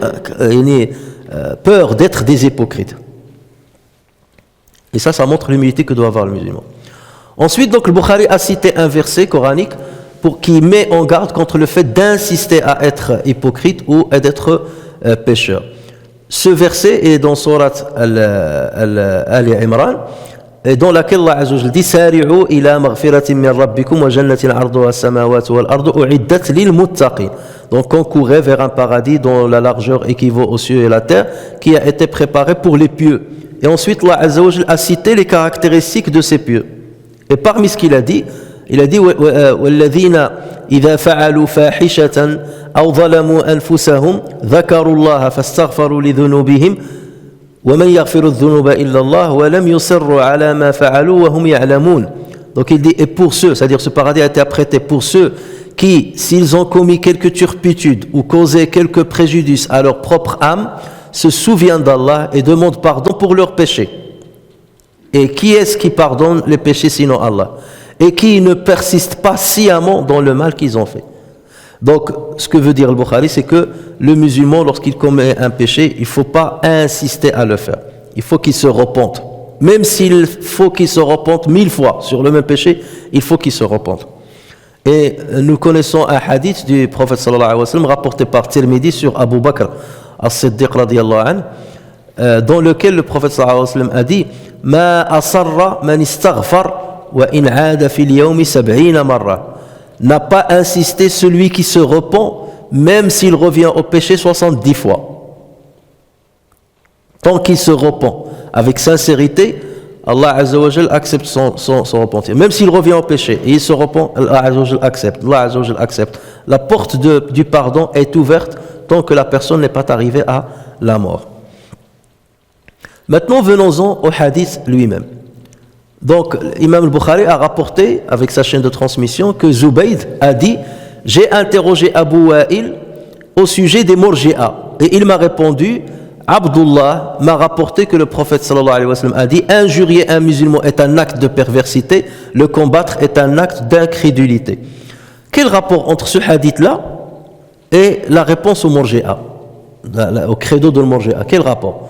peur d'être des hypocrites. Et ça montre l'humilité que doit avoir le musulman. Ensuite, donc, le Bukhari a cité un verset coranique qui met en garde contre le fait d'insister à être hypocrite ou à être pécheur. Ce verset est dans Surat Al-Imran. et dans laquelle Allah Azza wa Jalla dit Sari'u ila maghfiratin min rabbikum wa jannatin 'arduha as-samawati wal ardu u'iddat lil muttaqin. Donc concourez vers un paradis dont la largeur équivaut aux cieux et la terre, qui a été préparé pour les pieux. Et ensuite Allah Azza wa Jalla a cité les caractéristiques de ces pieux. Et parmi ce qu'il a dit, il a dit walladhina idha fa'alu fahishatan aw zalamu anfusahum dhakaru Allah fastaghfaru li dhunubihim وَمَنْ يَغْفِرُ الذُّنُوبَ إِلَّا اللَّهُ وَلَمْ يُصِرُّوا عَلَى مَا فَعَلُوا وَهُمْ يَعْلَمُونَ. Donc il dit, et pour ceux, c'est-à-dire ce paradis a été apprêté pour ceux qui, s'ils ont commis quelque turpitude ou causé quelque préjudice à leur propre âme, se souviennent d'Allah et demandent pardon pour leurs péchés. Et qui est-ce qui pardonne les péchés sinon Allah? Et qui ne persiste pas sciemment dans le mal qu'ils ont fait. Donc, ce que veut dire le Bukhari, c'est que le musulman, lorsqu'il commet un péché, il ne faut pas insister à le faire. Il faut qu'il se repente. Même s'il faut qu'il se repente 1000 fois sur le même péché, il faut qu'il se repente. Et nous connaissons un hadith du prophète sallallahu alayhi wa sallam rapporté par Tirmidhi sur Abu Bakr as-Siddiq radiyallahu anhu, dans lequel le prophète sallallahu alayhi wa sallam a dit « Ma asarra man istaghfar wa in aada fil yawmi 70 marra » n'a pas insisté celui qui se repent, même s'il revient au péché 70 fois. Tant qu'il se repent avec sincérité, Allah Azza wa Jal accepte son repentir. Même s'il revient au péché et il se repent, Allah Azza wa Jal accepte. Allah Azza wa Jal accepte. La porte du pardon est ouverte tant que la personne n'est pas arrivée à la mort. Maintenant, venons-en au hadith lui-même. Donc, l'imam al-Bukhari a rapporté avec sa chaîne de transmission que Zubayd a dit « J'ai interrogé Abu Wa'il au sujet des Murji'a et il m'a répondu « Abdullah m'a rapporté que le prophète sallallahu alayhi wa sallam a dit « Injurier un musulman est un acte de perversité, le combattre est un acte d'incrédulité. » Quel rapport entre ce hadith-là et la réponse aux Murji'a, au credo de Murji'a? Quel rapport?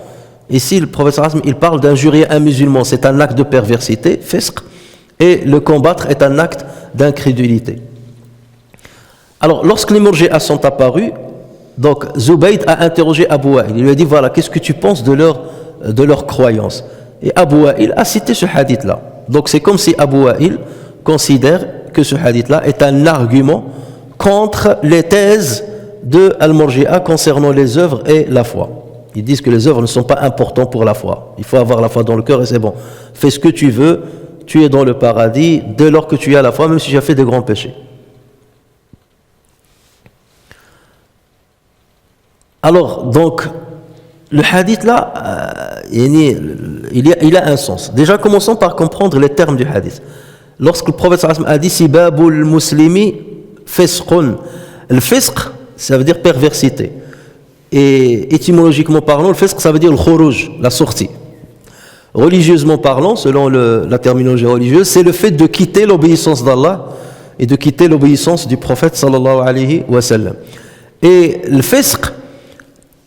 Ici, le prophète sallallahu alayhi wa sallam, il parle d'injurier un musulman, c'est un acte de perversité, fisq, et le combattre est un acte d'incrédulité. Alors, lorsque les Murji'a sont apparus, donc Zubayd a interrogé Abu Wa'il. Il lui a dit, voilà, qu'est-ce que tu penses de leur croyance? Et Abu Wa'il a cité ce hadith-là. Donc, c'est comme si Abu Wa'il considère que ce hadith-là est un argument contre les thèses de Al-Murji'a concernant les œuvres et la foi. Ils disent que les œuvres ne sont pas importantes pour la foi. Il faut avoir la foi dans le cœur et c'est bon. Fais ce que tu veux, tu es dans le paradis dès lors que tu as la foi, même si tu as fait de grands péchés. Alors, donc, le hadith là, il a un sens. Déjà, commençons par comprendre les termes du hadith. Lorsque le prophète sallallahu alayhi wa sallam a dit « Sibabul muslimi fisqun », le fisq, ça veut dire perversité. Et étymologiquement parlant, le fisq, ça veut dire le khuruj, la sortie. Religieusement parlant, selon la terminologie religieuse, c'est le fait de quitter l'obéissance d'Allah et de quitter l'obéissance du prophète sallallahu alayhi wa sallam. Et le fisq,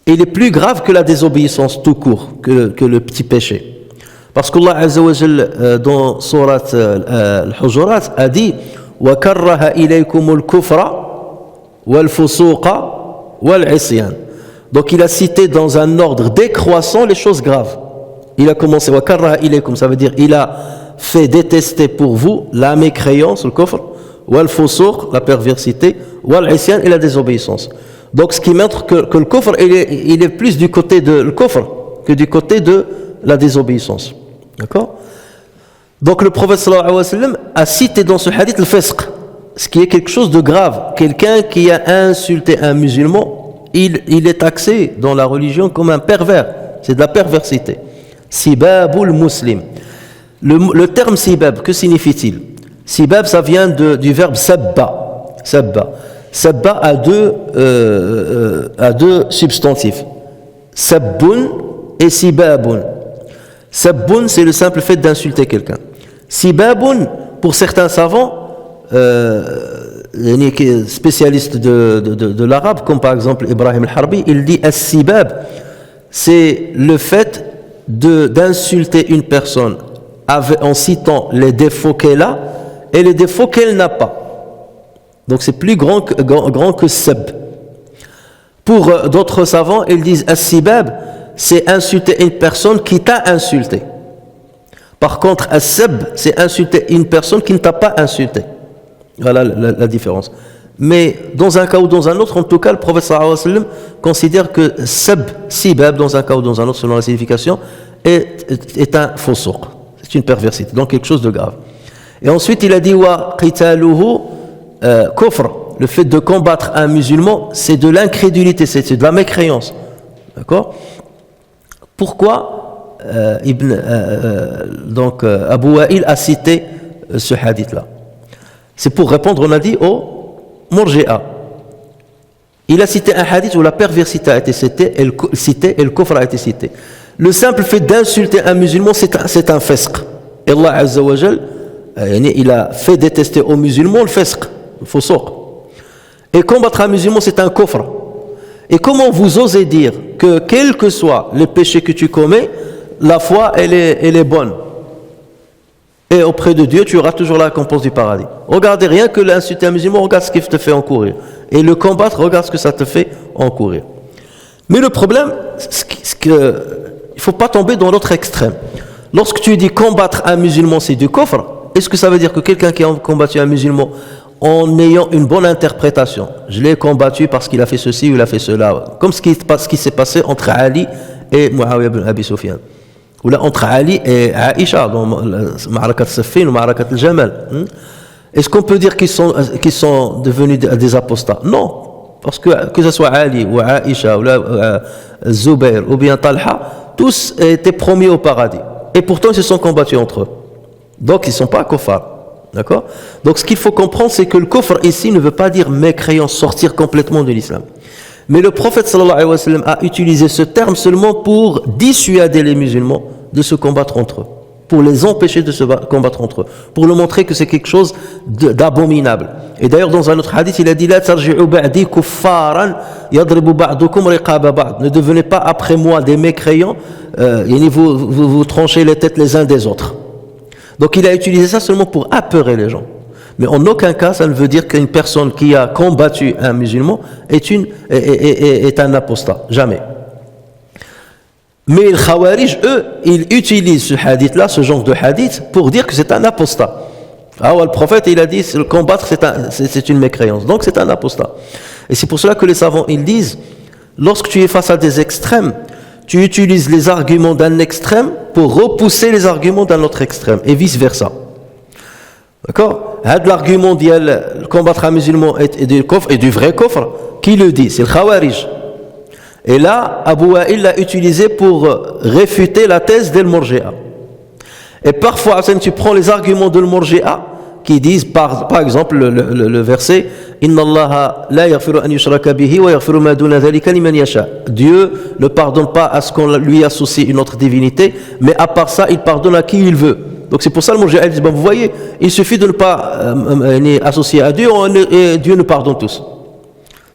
il est plus grave que la désobéissance tout court, que le petit péché. Parce qu'Allah Azza wa Jal, dans Surat Al-Hujurat, a dit wa karraha ilaykumul kufra wal fusuqa wal isyan. Donc il a cité dans un ordre décroissant les choses graves. Il a commencé wa karraha ilaykum, ça veut dire il a fait détester pour vous la mécréance, le kufr, wal fusuq, la perversité, wal isyan et la désobéissance. Donc ce qui montre que le kufr il est plus du côté de le kufr que du côté de la désobéissance. D'accord? Donc le prophète sallallahu alayhi wa sallam a cité dans ce hadith le fisq, ce qui est quelque chose de grave. Quelqu'un qui a insulté un musulman, il est taxé dans la religion comme un pervers. C'est de la perversité. Sibabul muslim. Le terme sibab, que signifie-t-il? Sibab, ça vient du verbe sabba. Sabba. Sabba a deux substantifs. Sabbun et sibabun. Sabbun, c'est le simple fait d'insulter quelqu'un. Sibabun, pour certains savants, spécialistes de l'arabe, comme par exemple Ibrahim al-Harbi, il dit as-sibab, c'est le fait d'insulter une personne en citant les défauts qu'elle a et les défauts qu'elle n'a pas. Donc c'est plus grand que sab. Pour d'autres savants, ils disent as-sibab, c'est insulter une personne qui t'a insulté. Par contre, as-sab, c'est insulter une personne qui ne t'a pas insulté. Voilà la différence. Mais dans un cas ou dans un autre, en tout cas, le prophète sallallahu alayhi wa sallam considère que sab, sibab, dans un cas ou dans un autre, selon la signification, est un faux sourd. C'est une perversité, donc quelque chose de grave. Et ensuite, il a dit wa qitaluhu kufr. Le fait de combattre un musulman, c'est de l'incrédulité, c'est de la mécréance. D'accord? Pourquoi Abu Wa'il a cité ce hadith-là? C'est pour répondre, on a dit, au Murji'a. Il a cité un hadith où la perversité a été citée et le kufr a été cité. Le simple fait d'insulter un musulman, c'est un fisq. Et Allah Azza wa Jal, il a fait détester aux musulmans le fisq, le faux sort. Et combattre un musulman, c'est un kufr. Et comment vous osez dire que quel que soit le péché que tu commets, la foi, elle est bonne. Et auprès de Dieu, tu auras toujours la récompense du paradis. Regardez rien que l'insulter un musulman, regarde ce qu'il te fait encourir. Et le combattre, regarde ce que ça te fait encourir. Mais le problème, c'est qu'il ne faut pas tomber dans l'autre extrême. Lorsque tu dis combattre un musulman, c'est du kufr, est-ce que ça veut dire que quelqu'un qui a combattu un musulman en ayant une bonne interprétation, je l'ai combattu parce qu'il a fait ceci ou il a fait cela, comme ce qui s'est passé entre Ali et Muawiyah ibn Abi Sufyan, ou là entre Ali et Aïcha dans Ma'arakat Siffin ou Ma'arakat al-Jamal. Est-ce qu'on peut dire qu'ils sont devenus des apostats? Non, parce que ce soit Ali ou Aïcha ou Zubair ou bien Talha, tous étaient promis au paradis et pourtant ils se sont combattus entre eux, donc ils ne sont pas kuffar. D'accord? Donc ce qu'il faut comprendre, c'est que le kufr ici ne veut pas dire mécréant, sortir complètement de l'islam. Mais le prophète sallallahu alayhi wa sallam a utilisé ce terme seulement pour dissuader les musulmans de se combattre entre eux, pour les empêcher de se combattre entre eux, pour leur montrer que c'est quelque chose d'abominable. Et d'ailleurs dans un autre hadith, il a dit la tarji'u ba'di kuffaran yadribu ba'dukum riqaba ba'd. Ne devenez pas après moi des mécréants, vous tranchez les têtes les uns des autres. Donc il a utilisé ça seulement pour apeurer les gens. Mais en aucun cas, ça ne veut dire qu'une personne qui a combattu un musulman est un apostat. Jamais. Mais les Khawarij, eux, ils utilisent ce hadith-là, ce genre de hadith, pour dire que c'est un apostat. Ah ouais, le prophète, il a dit, le combattre, c'est une mécréance. Donc c'est un apostat. Et c'est pour cela que les savants, ils disent, lorsque tu es face à des extrêmes, tu utilises les arguments d'un extrême pour repousser les arguments d'un autre extrême, et vice-versa. D'accord? L'argument d'il combattre un musulman et du vrai kufr, qui le dit? C'est le Khawarij. Et là, Abu Wa'il l'a utilisé pour réfuter la thèse del Murji'a. Et parfois, tu prends les arguments de Murji'a qui disent, par exemple, le verset Inna Allaha la yaghfiru an yushraka bihi wa yaghfiru ma duna dhalika liman yasha. Dieu ne pardonne pas à ce qu'on lui associe une autre divinité, mais à part ça, il pardonne à qui il veut. Donc c'est pour ça le Murji'a dit, vous voyez, il suffit de ne pas associer à Dieu et Dieu nous pardonne tous.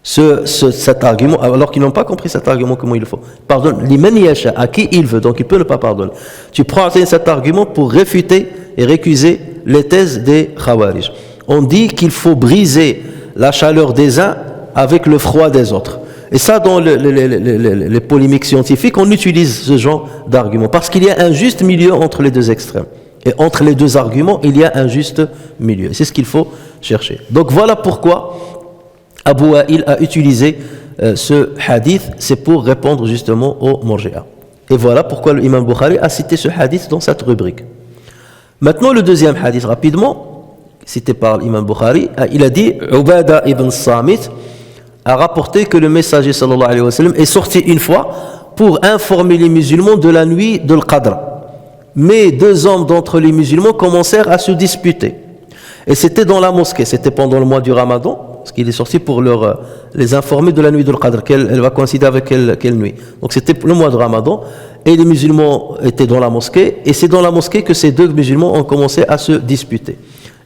Cet argument, alors qu'ils n'ont pas compris cet argument, comment il le faut. Pardonne, liman yasha, à qui il veut, donc il peut ne pas pardonner. Tu prends cet argument pour réfuter et récuser les thèses des Khawarij. On dit qu'il faut briser la chaleur des uns avec le froid des autres. Et ça, dans les polémiques scientifiques, on utilise ce genre d'argument, parce qu'il y a un juste milieu entre les deux extrêmes. Et entre les deux arguments, il y a un juste milieu. C'est ce qu'il faut chercher. Donc voilà pourquoi Abu Wa'il a utilisé ce hadith, c'est pour répondre justement aux Murji'a. Et voilà pourquoi l'imam Bukhari a cité ce hadith dans cette rubrique. Maintenant, le deuxième hadith, rapidement, cité par l'imam Bukhari, il a dit Ubada ibn Samit a rapporté que le messager sallallahu alayhi wa sallam est sorti une fois pour informer les musulmans de la nuit de l'Qadr. Mais deux hommes d'entre les musulmans commencèrent à se disputer. Et c'était dans la mosquée, c'était pendant le mois du Ramadan, parce qu'il est sorti pour les informer de la nuit de l'Qadr, elle va coïncider avec quelle nuit. Donc c'était le mois de Ramadan, et les musulmans étaient dans la mosquée, et c'est dans la mosquée que ces deux musulmans ont commencé à se disputer.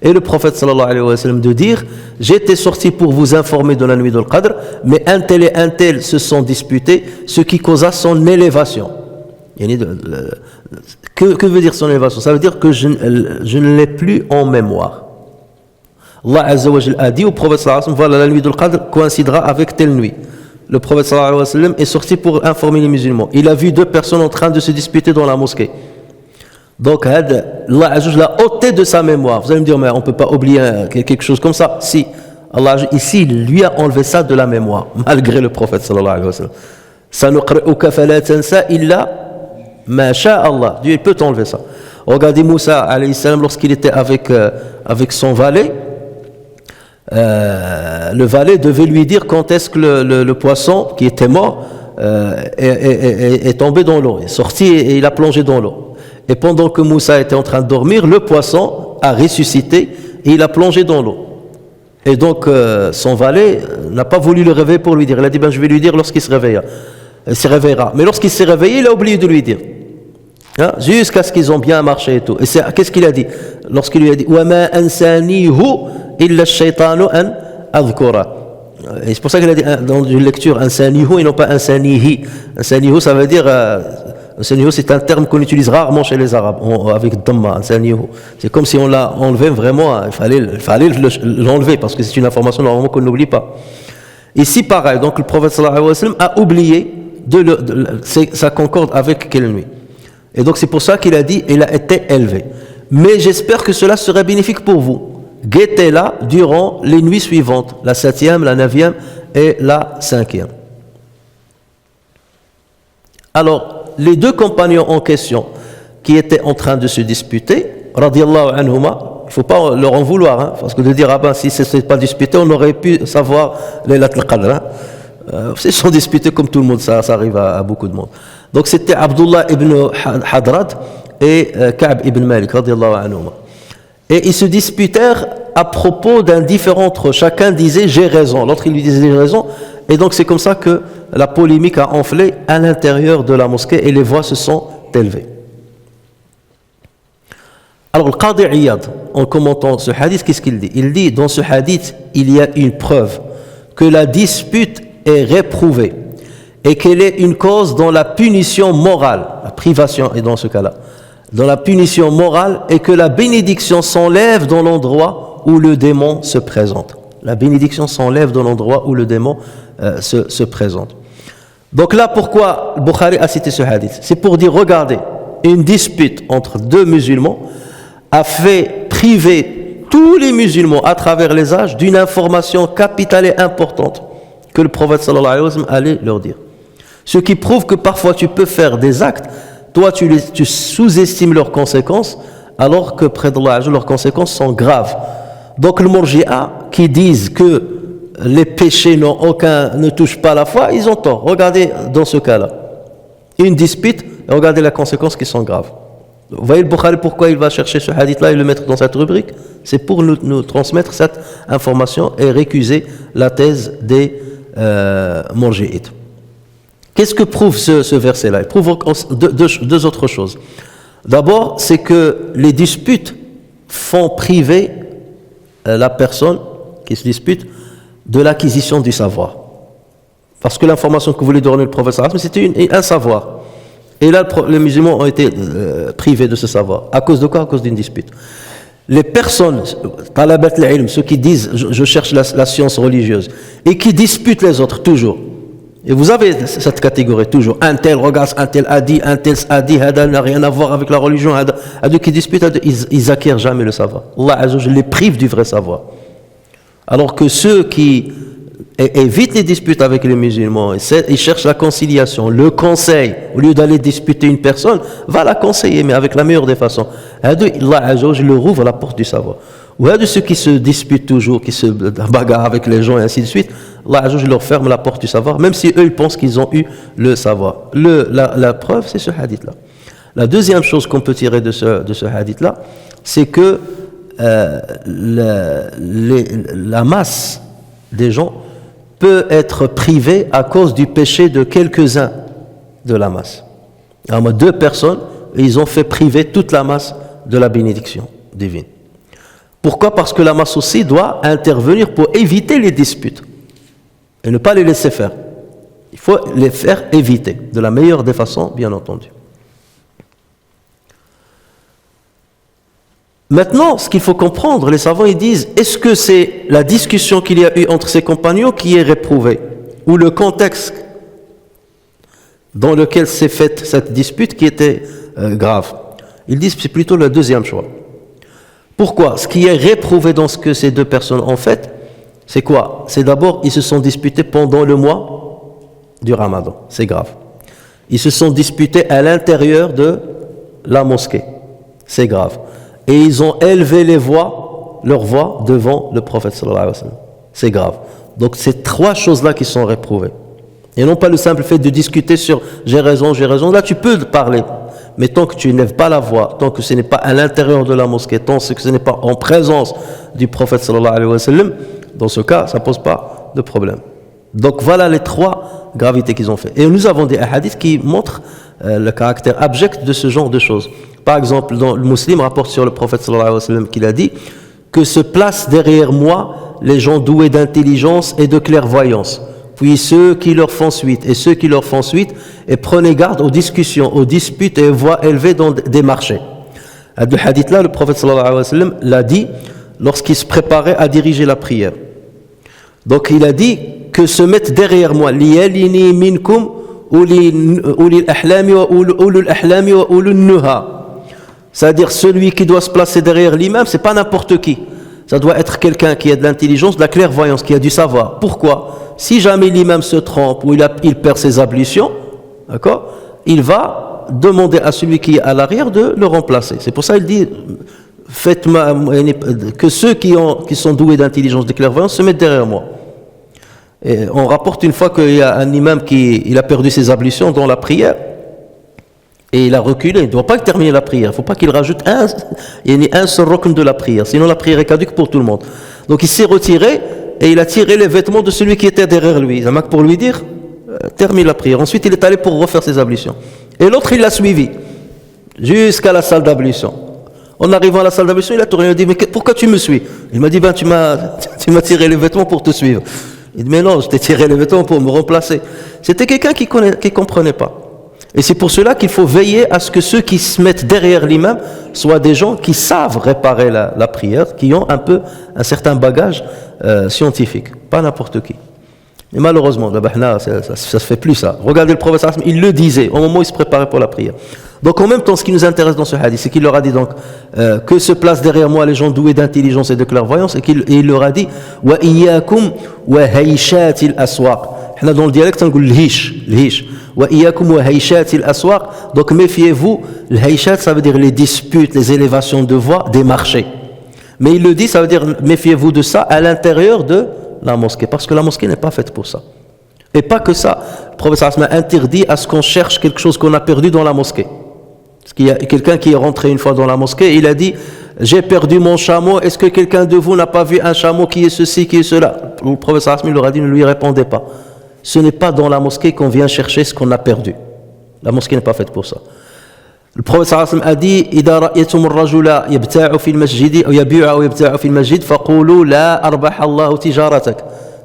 Et le prophète sallallahu alayhi wa sallam de dire, j'étais sorti pour vous informer de la nuit de l'Qadr, mais un tel et un tel se sont disputés, ce qui causa son élévation. Que veut dire son élévation? Ça veut dire que je ne l'ai plus en mémoire. Allah Azza wa Jal a dit au prophète sallallahu alayhi wa sallam, voilà, la nuit de l'Qadr coïncidera avec telle nuit. Le prophète sallallahu alayhi wa sallam est sorti pour informer les musulmans. Il a vu deux personnes en train de se disputer dans la mosquée. Donc, Allah l'a ôté de sa mémoire. Vous allez me dire, mais on ne peut pas oublier quelque chose comme ça. Si, Allah ici, lui a enlevé ça de la mémoire, malgré le prophète sallallahu alayhi wa sallam. Sanuqri'uka fala tansa illa ma sha Allah. Dieu peut t'enlever ça. Regardez Moussa alayhi salam lorsqu'il était avec son valet. Le valet devait lui dire quand est-ce que le poisson qui était mort est tombé dans l'eau, est sorti et il a plongé dans l'eau. Et pendant que Moussa était en train de dormir, le poisson a ressuscité et il a plongé dans l'eau. Et donc son valet n'a pas voulu le réveiller pour lui dire. Il a dit je vais lui dire lorsqu'il se réveillera. Il se réveillera. Mais lorsqu'il s'est réveillé, il a oublié de lui dire. Hein? Jusqu'à ce qu'ils ont bien marché et tout. Et qu'est-ce qu'il a dit lorsqu'il lui a dit وَمَا أَنْسَانِيهُ إِلَّا الشَّيْطَانُ أَنْ أَذْكُرَ. Et c'est pour ça qu'il a dit dans une lecture ansanihu et non pas ansanihi. Ansanihu, ça veut dire ansanihu, c'est un terme qu'on utilise rarement chez les Arabes avec dhamma. Ansanihu, c'est comme si on l'a enlevé vraiment. Il fallait l'enlever parce que c'est une information normalement qu'on n'oublie pas. Ici pareil, donc le prophète sallallahu alayhi wa sallam a oublié ça concorde avec quelle nuit. Et donc c'est pour ça qu'il a dit il a été élevé. Mais j'espère que cela serait bénéfique pour vous. Guettez-la durant les nuits suivantes, la 7e, la 9e et la 5e. Alors, les deux compagnons en question qui étaient en train de se disputer, radiyallahu anhuma, il ne faut pas leur en vouloir, hein, parce que de dire, si ce n'était pas disputé, on aurait pu savoir Laylat al-Qadr. Hein. Ils sont disputés comme tout le monde, ça arrive à beaucoup de monde. Donc c'était Abdullah ibn Hadrad et Ka'b ibn Malik, radiyallahu anhuma. Et ils se disputèrent à propos d'un différent entre eux. Chacun disait j'ai raison, l'autre il lui disait j'ai raison. Et donc c'est comme ça que la polémique a enflé à l'intérieur de la mosquée et les voix se sont élevées. Alors le Qadi Iyad, en commentant ce hadith, qu'est-ce qu'il dit? Il dit dans ce hadith, il y a une preuve que la dispute est réprouvée et qu'elle est une cause dans la punition morale, la privation est dans ce cas-là, dans la punition morale, et que la bénédiction s'enlève dans l'endroit où le démon se présente. La bénédiction s'enlève dans l'endroit où le démon se présente. Donc là, pourquoi Bukhari a cité ce hadith? C'est pour dire, regardez, une dispute entre deux musulmans a fait priver tous les musulmans à travers les âges d'une information capitale et importante que le prophète sallallahu alayhi wa sallam allait leur dire. Ce qui prouve que parfois tu peux faire des actes, toi tu sous-estimes leurs conséquences, alors que près d'Allah leurs conséquences sont graves. Donc le Murji'a qui disent que les péchés ne touchent pas la foi, ils ont tort. Regardez dans ce cas-là, une dispute, et regardez les conséquences qui sont graves. Vous voyez le Bukhari pourquoi il va chercher ce hadith-là et le mettre dans cette rubrique? C'est pour nous transmettre cette information et récuser la thèse des Murji'ites. Qu'est-ce que prouve ce verset-là? Il prouve deux autres choses. D'abord, c'est que les disputes font priver la personne qui se dispute de l'acquisition du savoir. Parce que l'information que voulait donner le prophète, c'était un savoir. Et là, les musulmans ont été privés de ce savoir. À cause de quoi? À cause d'une dispute. Les personnes, talabat al-ilm, ceux qui disent je cherche la science religieuse, et qui disputent les autres toujours. Et vous avez cette catégorie toujours. Un tel regarde, un tel a dit, Hada n'a rien à voir avec la religion. Hada qui disputent, ils acquièrent jamais le savoir. Allah Azza wa Jalla les prive du vrai savoir. Alors que ceux qui évitent les disputes avec les musulmans, ils cherchent la conciliation, le conseil, au lieu d'aller disputer une personne, va la conseiller, mais avec la meilleure des façons. Allah Azza wa Jalla leur ouvre la porte du savoir. Ou de ceux qui se disputent toujours, qui se bagarrent avec les gens et ainsi de suite, Allah Azza wa Jalla leur ferme la porte du savoir, même si eux ils pensent qu'ils ont eu le savoir. La preuve, c'est ce hadith-là. La deuxième chose qu'on peut tirer de ce hadith-là, c'est que la masse des gens peut être privée à cause du péché de quelques-uns de la masse. Alors, deux personnes, ils ont fait priver toute la masse de la bénédiction divine. Pourquoi? Parce que la masse aussi doit intervenir pour éviter les disputes et ne pas les laisser faire. Il faut les faire éviter de la meilleure des façons, bien entendu. Maintenant, ce qu'il faut comprendre, les savants ils disent, est-ce que c'est la discussion qu'il y a eu entre ses compagnons qui est réprouvée, ou le contexte dans lequel s'est faite cette dispute qui était grave? Ils disent que c'est plutôt le deuxième choix. Pourquoi? Ce qui est réprouvé dans ce que ces deux personnes ont fait, c'est quoi? C'est d'abord, ils se sont disputés pendant le mois du Ramadan. C'est grave. Ils se sont disputés à l'intérieur de la mosquée. C'est grave. Et ils ont élevé leurs voix devant le prophète sallallahu alayhi wa sallam. C'est grave. Donc c'est trois choses-là qui sont réprouvées. Et non pas le simple fait de discuter sur j'ai raison. Là tu peux parler. Mais tant que tu n'élèves pas la voix, tant que ce n'est pas à l'intérieur de la mosquée, tant que ce n'est pas en présence du prophète sallallahu alayhi wa sallam, dans ce cas, ça ne pose pas de problème. Donc voilà les trois gravités qu'ils ont fait. Et nous avons des hadiths qui montrent le caractère abject de ce genre de choses. Par exemple, dans le Muslim rapporte sur le prophète sallallahu alayhi wa sallam qu'il a dit que se placent derrière moi les gens doués d'intelligence et de clairvoyance, puis ceux qui leur font suite, et prenez garde aux discussions, aux disputes et aux voix élevées dans des marchés. À ce hadith-là, le prophète sallallahu alayhi wa sallam l'a dit lorsqu'il se préparait à diriger la prière. Donc il a dit que se mettent derrière moi, liyalini minkum ulul ahlami wa ulul nuha. C'est-à-dire celui qui doit se placer derrière l'imam, c'est pas n'importe qui. Ça doit être quelqu'un qui a de l'intelligence, de la clairvoyance, qui a du savoir. Pourquoi? Si jamais l'imam se trompe ou il perd ses ablutions, d'accord, il va demander à celui qui est à l'arrière de le remplacer. C'est pour ça qu'il dit que ceux qui sont doués d'intelligence, de clairvoyance, se mettent derrière moi. Et on rapporte une fois qu'il y a un imam qui a perdu ses ablutions dans la prière et il a reculé. Il ne doit pas terminer la prière. Il ne faut pas qu'il rajoute un seul rukn de la prière, sinon la prière est caduque pour tout le monde. Donc il s'est retiré et il a tiré les vêtements de celui qui était derrière lui. Ça marque pour lui dire termine la prière. Ensuite il est allé pour refaire ses ablutions. Et l'autre il l'a suivi jusqu'à la salle d'ablution. En arrivant à la salle d'ablution, il a tourné et il a dit mais pourquoi tu me suis? Il m'a dit tu m'as tiré les vêtements pour te suivre. Il dit mais non, je t'ai tiré les vêtements pour me remplacer. C'était quelqu'un qui comprenait pas. Et c'est pour cela qu'il faut veiller à ce que ceux qui se mettent derrière l'imam soient des gens qui savent réparer la prière, qui ont un certain bagage scientifique, pas n'importe qui. Et malheureusement, ça se fait plus ça. Regardez le prophète, il le disait au moment où il se préparait pour la prière. Donc en même temps, ce qui nous intéresse dans ce hadith, c'est qu'il leur a dit donc que se placent derrière moi les gens doués d'intelligence et de clairvoyance, et il leur a dit wa iyyakum wa hayshatil aswaq. Dans le dialecte, on dit l'hish. Wa iyyakum wa hayshatil aswaq. Donc méfiez-vous, le hayshat ça veut dire les disputes, les élévations de voix des marchés. Mais il le dit, ça veut dire méfiez-vous de ça à l'intérieur de la mosquée, parce que la mosquée n'est pas faite pour ça. Et pas que ça, le prophète a interdit à ce qu'on cherche quelque chose qu'on a perdu dans la mosquée. Parce qu'il y a quelqu'un qui est rentré une fois dans la mosquée, il a dit j'ai perdu mon chameau, est-ce que quelqu'un de vous n'a pas vu un chameau qui est ceci, qui est cela? Le prophète leur a dit ne lui répondez pas. Ce n'est pas dans la mosquée qu'on vient chercher ce qu'on a perdu. La mosquée n'est pas faite pour ça. Le prophète a dit إذا رأيتم الرجل يبتاع في المسجد أو يبيع أو يبتاع في المسجد فقولوا لا أربح الله تجارتك.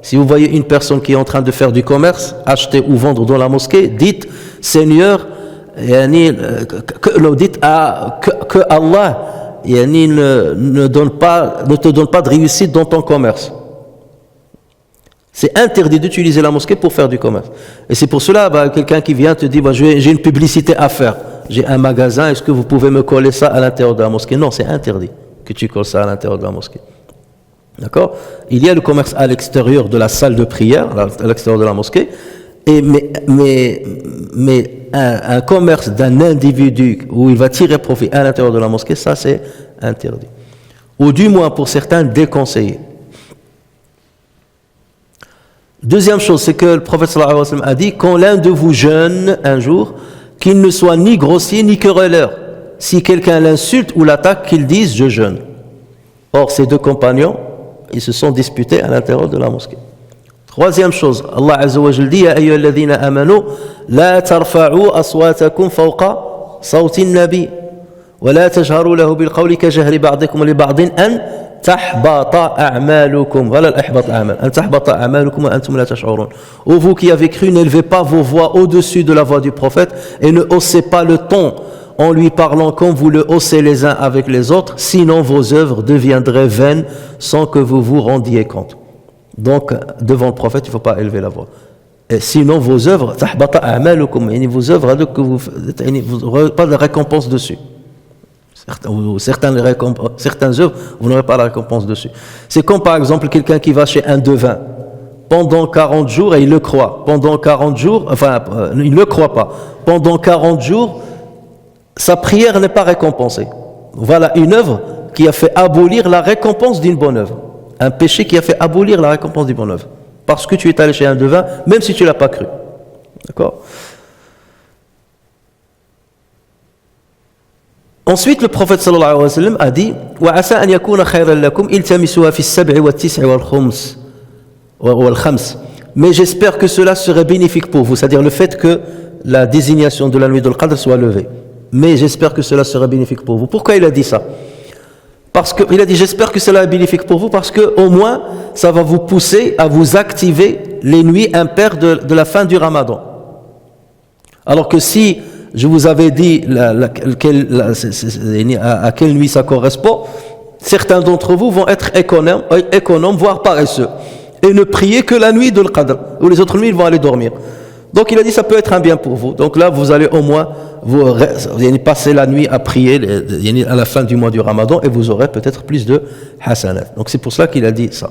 Si vous voyez une personne qui est en train de faire du commerce, acheter ou vendre dans la mosquée, dites Seigneur, dites que Allah ne te donne pas de réussite dans ton commerce. C'est interdit d'utiliser la mosquée pour faire du commerce. Et c'est pour cela, quelqu'un qui vient te dit j'ai une publicité à faire, j'ai un magasin, est-ce que vous pouvez me coller ça à l'intérieur de la mosquée? Non, c'est interdit que tu colles ça à l'intérieur de la mosquée. D'accord? Il y a le commerce à l'extérieur de la salle de prière, à l'extérieur de la mosquée, mais un commerce d'un individu où il va tirer profit à l'intérieur de la mosquée, ça c'est interdit. Ou du moins pour certains déconseillé. Deuxième chose, c'est que le prophète sallallahu alayhi wa sallam a dit quand l'un de vous jeûne un jour, qu'il ne soit ni grossier ni querelleur. Si quelqu'un l'insulte ou l'attaque, qu'il dise je jeûne. Or, ces deux compagnons, ils se sont disputés à l'intérieur de la mosquée. Troisième chose, Allah Azza wa Jalla dit ya ayyuhalladhina amanu la tarfa'u aswatakum fawqa sawti an-nabi wa la tajharu lahu bil qawli ka jahri ba'dikum li ba'din an tahbata a'malukum. Voilà l'ihbat a'mal. An tahbata a'malukum wa antum la tash'urun. Ô vous qui avez cru, n'élevez pas vos voix au-dessus de la voix du prophète et ne haussez pas le ton en lui parlant comme vous le haussez les uns avec les autres, sinon vos œuvres deviendraient vaines sans que vous vous rendiez compte. Donc, devant le prophète, il ne faut pas élever la voix. Et sinon, vos œuvres, vos œuvres, que vous n'aurez pas de récompense dessus. Certaines œuvres, vous n'aurez pas la récompense dessus. C'est comme par exemple quelqu'un qui va chez un devin pendant 40 jours et il le croit. Pendant 40 jours, il ne le croit pas. Pendant 40 jours, sa prière n'est pas récompensée. Voilà une œuvre qui a fait abolir la récompense d'une bonne œuvre. Un péché qui a fait abolir la récompense d'une bonne œuvre. Parce que tu es allé chez un devin, même si tu ne l'as pas cru. D'accord ? Ensuite, le prophète sallallahu alayhi wa sallam a dit وَعَسَىٰ أَنْ يَكُونَ خَيْرًا لَكُمْ إِلْتَمِسُوهَا فِي السَّبْعِ وَالتِّسْعِ وَالْخَمْسِ. Mais j'espère que cela serait bénéfique pour vous, c'est-à-dire le fait que la désignation de la nuit de l'Qadr soit levée. Mais j'espère que cela serait bénéfique pour vous. Pourquoi il a dit ça? Parce qu'il a dit j'espère que cela est bénéfique pour vous parce que au moins ça va vous pousser à vous activer les nuits impaires de la fin du Ramadan. Alors que si je vous avais dit à quelle nuit ça correspond, certains d'entre vous vont être économes, voire paresseux, et ne prier que la nuit de l'Qadr, ou les autres nuits ils vont aller dormir. Donc il a dit ça peut être un bien pour vous. Donc là vous allez au moins vous passer la nuit à prier à la fin du mois du Ramadan et vous aurez peut-être plus de hasanat. Donc c'est pour cela qu'il a dit ça.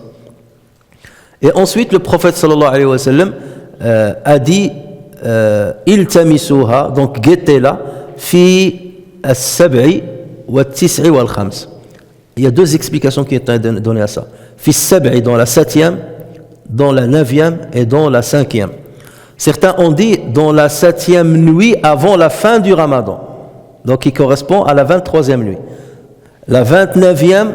Et ensuite le prophète sallallahu alayhi wa sallam a dit iltamisuha, donc guettez-la fi as-sab'i wa tis'i wal khams. Il y a deux explications qui sont données à ça. Fi as-sab'i dans la 7e, dans la 9e et dans la 5e. Certains ont dit dans la 7e nuit avant la fin du Ramadan, donc qui correspond à la 23e nuit. La 29e,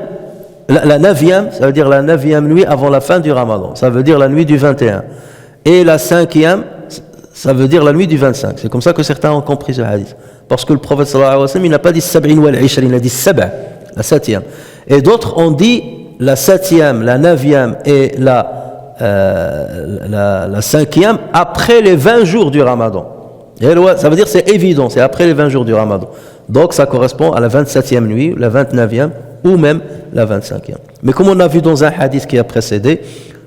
la 9e, ça veut dire la 9e nuit avant la fin du Ramadan, ça veut dire la nuit du 21. Et la 5e, ça veut dire la nuit du 25. C'est comme ça que certains ont compris ce hadith. Parce que le prophète sallallahu alayhi wa sallam, il n'a pas dit sab'in wal ishrin, il a dit sab'a, la 7e. Et d'autres ont dit la 7e, la 9e et la 5e après les 20 jours du Ramadan. Et ça veut dire c'est évident, c'est après les 20 jours du Ramadan. Donc ça correspond à la 27e nuit, la 29e ou même la 25e. Mais comme on a vu dans un hadith qui a précédé,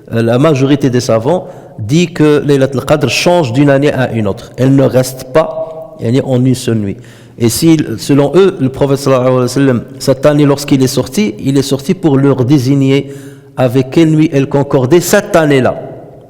la majorité des savants dit que Laylat al-Qadr change d'une année à une autre. Elle ne reste pas en une seule nuit. Et si, selon eux, le prophète sallallahu alayhi wa sallam, cette année lorsqu'il est sorti pour leur désigner avec quelle nuit elle concordait cette année-là.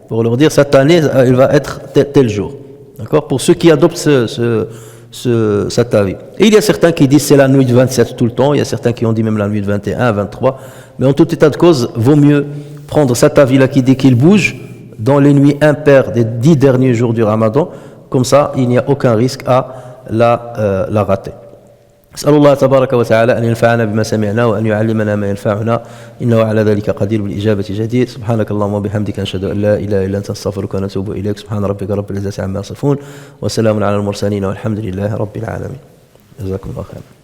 Pour leur dire, cette année, elle va être tel jour. D'accord? Pour ceux qui adoptent cet avis. Et il y a certains qui disent c'est la nuit du 27 tout le temps. Il y a certains qui ont dit même la nuit du 21, 23. Mais en tout état de cause, vaut mieux prendre cet avis-là qui dit qu'il bouge dans les nuits impaires des 10 derniers jours du Ramadan. Comme ça, il n'y a aucun risque à la rater. أسأل الله تبارك وتعالى أن ينفعنا بما سمعنا وأن يعلمنا ما ينفعنا إنه على ذلك قدير بالإجابة جدير. سبحانك اللهم وبحمدك أشهد أن لا إله إلا أنت نستغفرك ونتوب إليك. سبحان ربك رب العزة عما يصفون وسلام على المرسلين والحمد لله رب العالمين. جزاكم الله خيرا.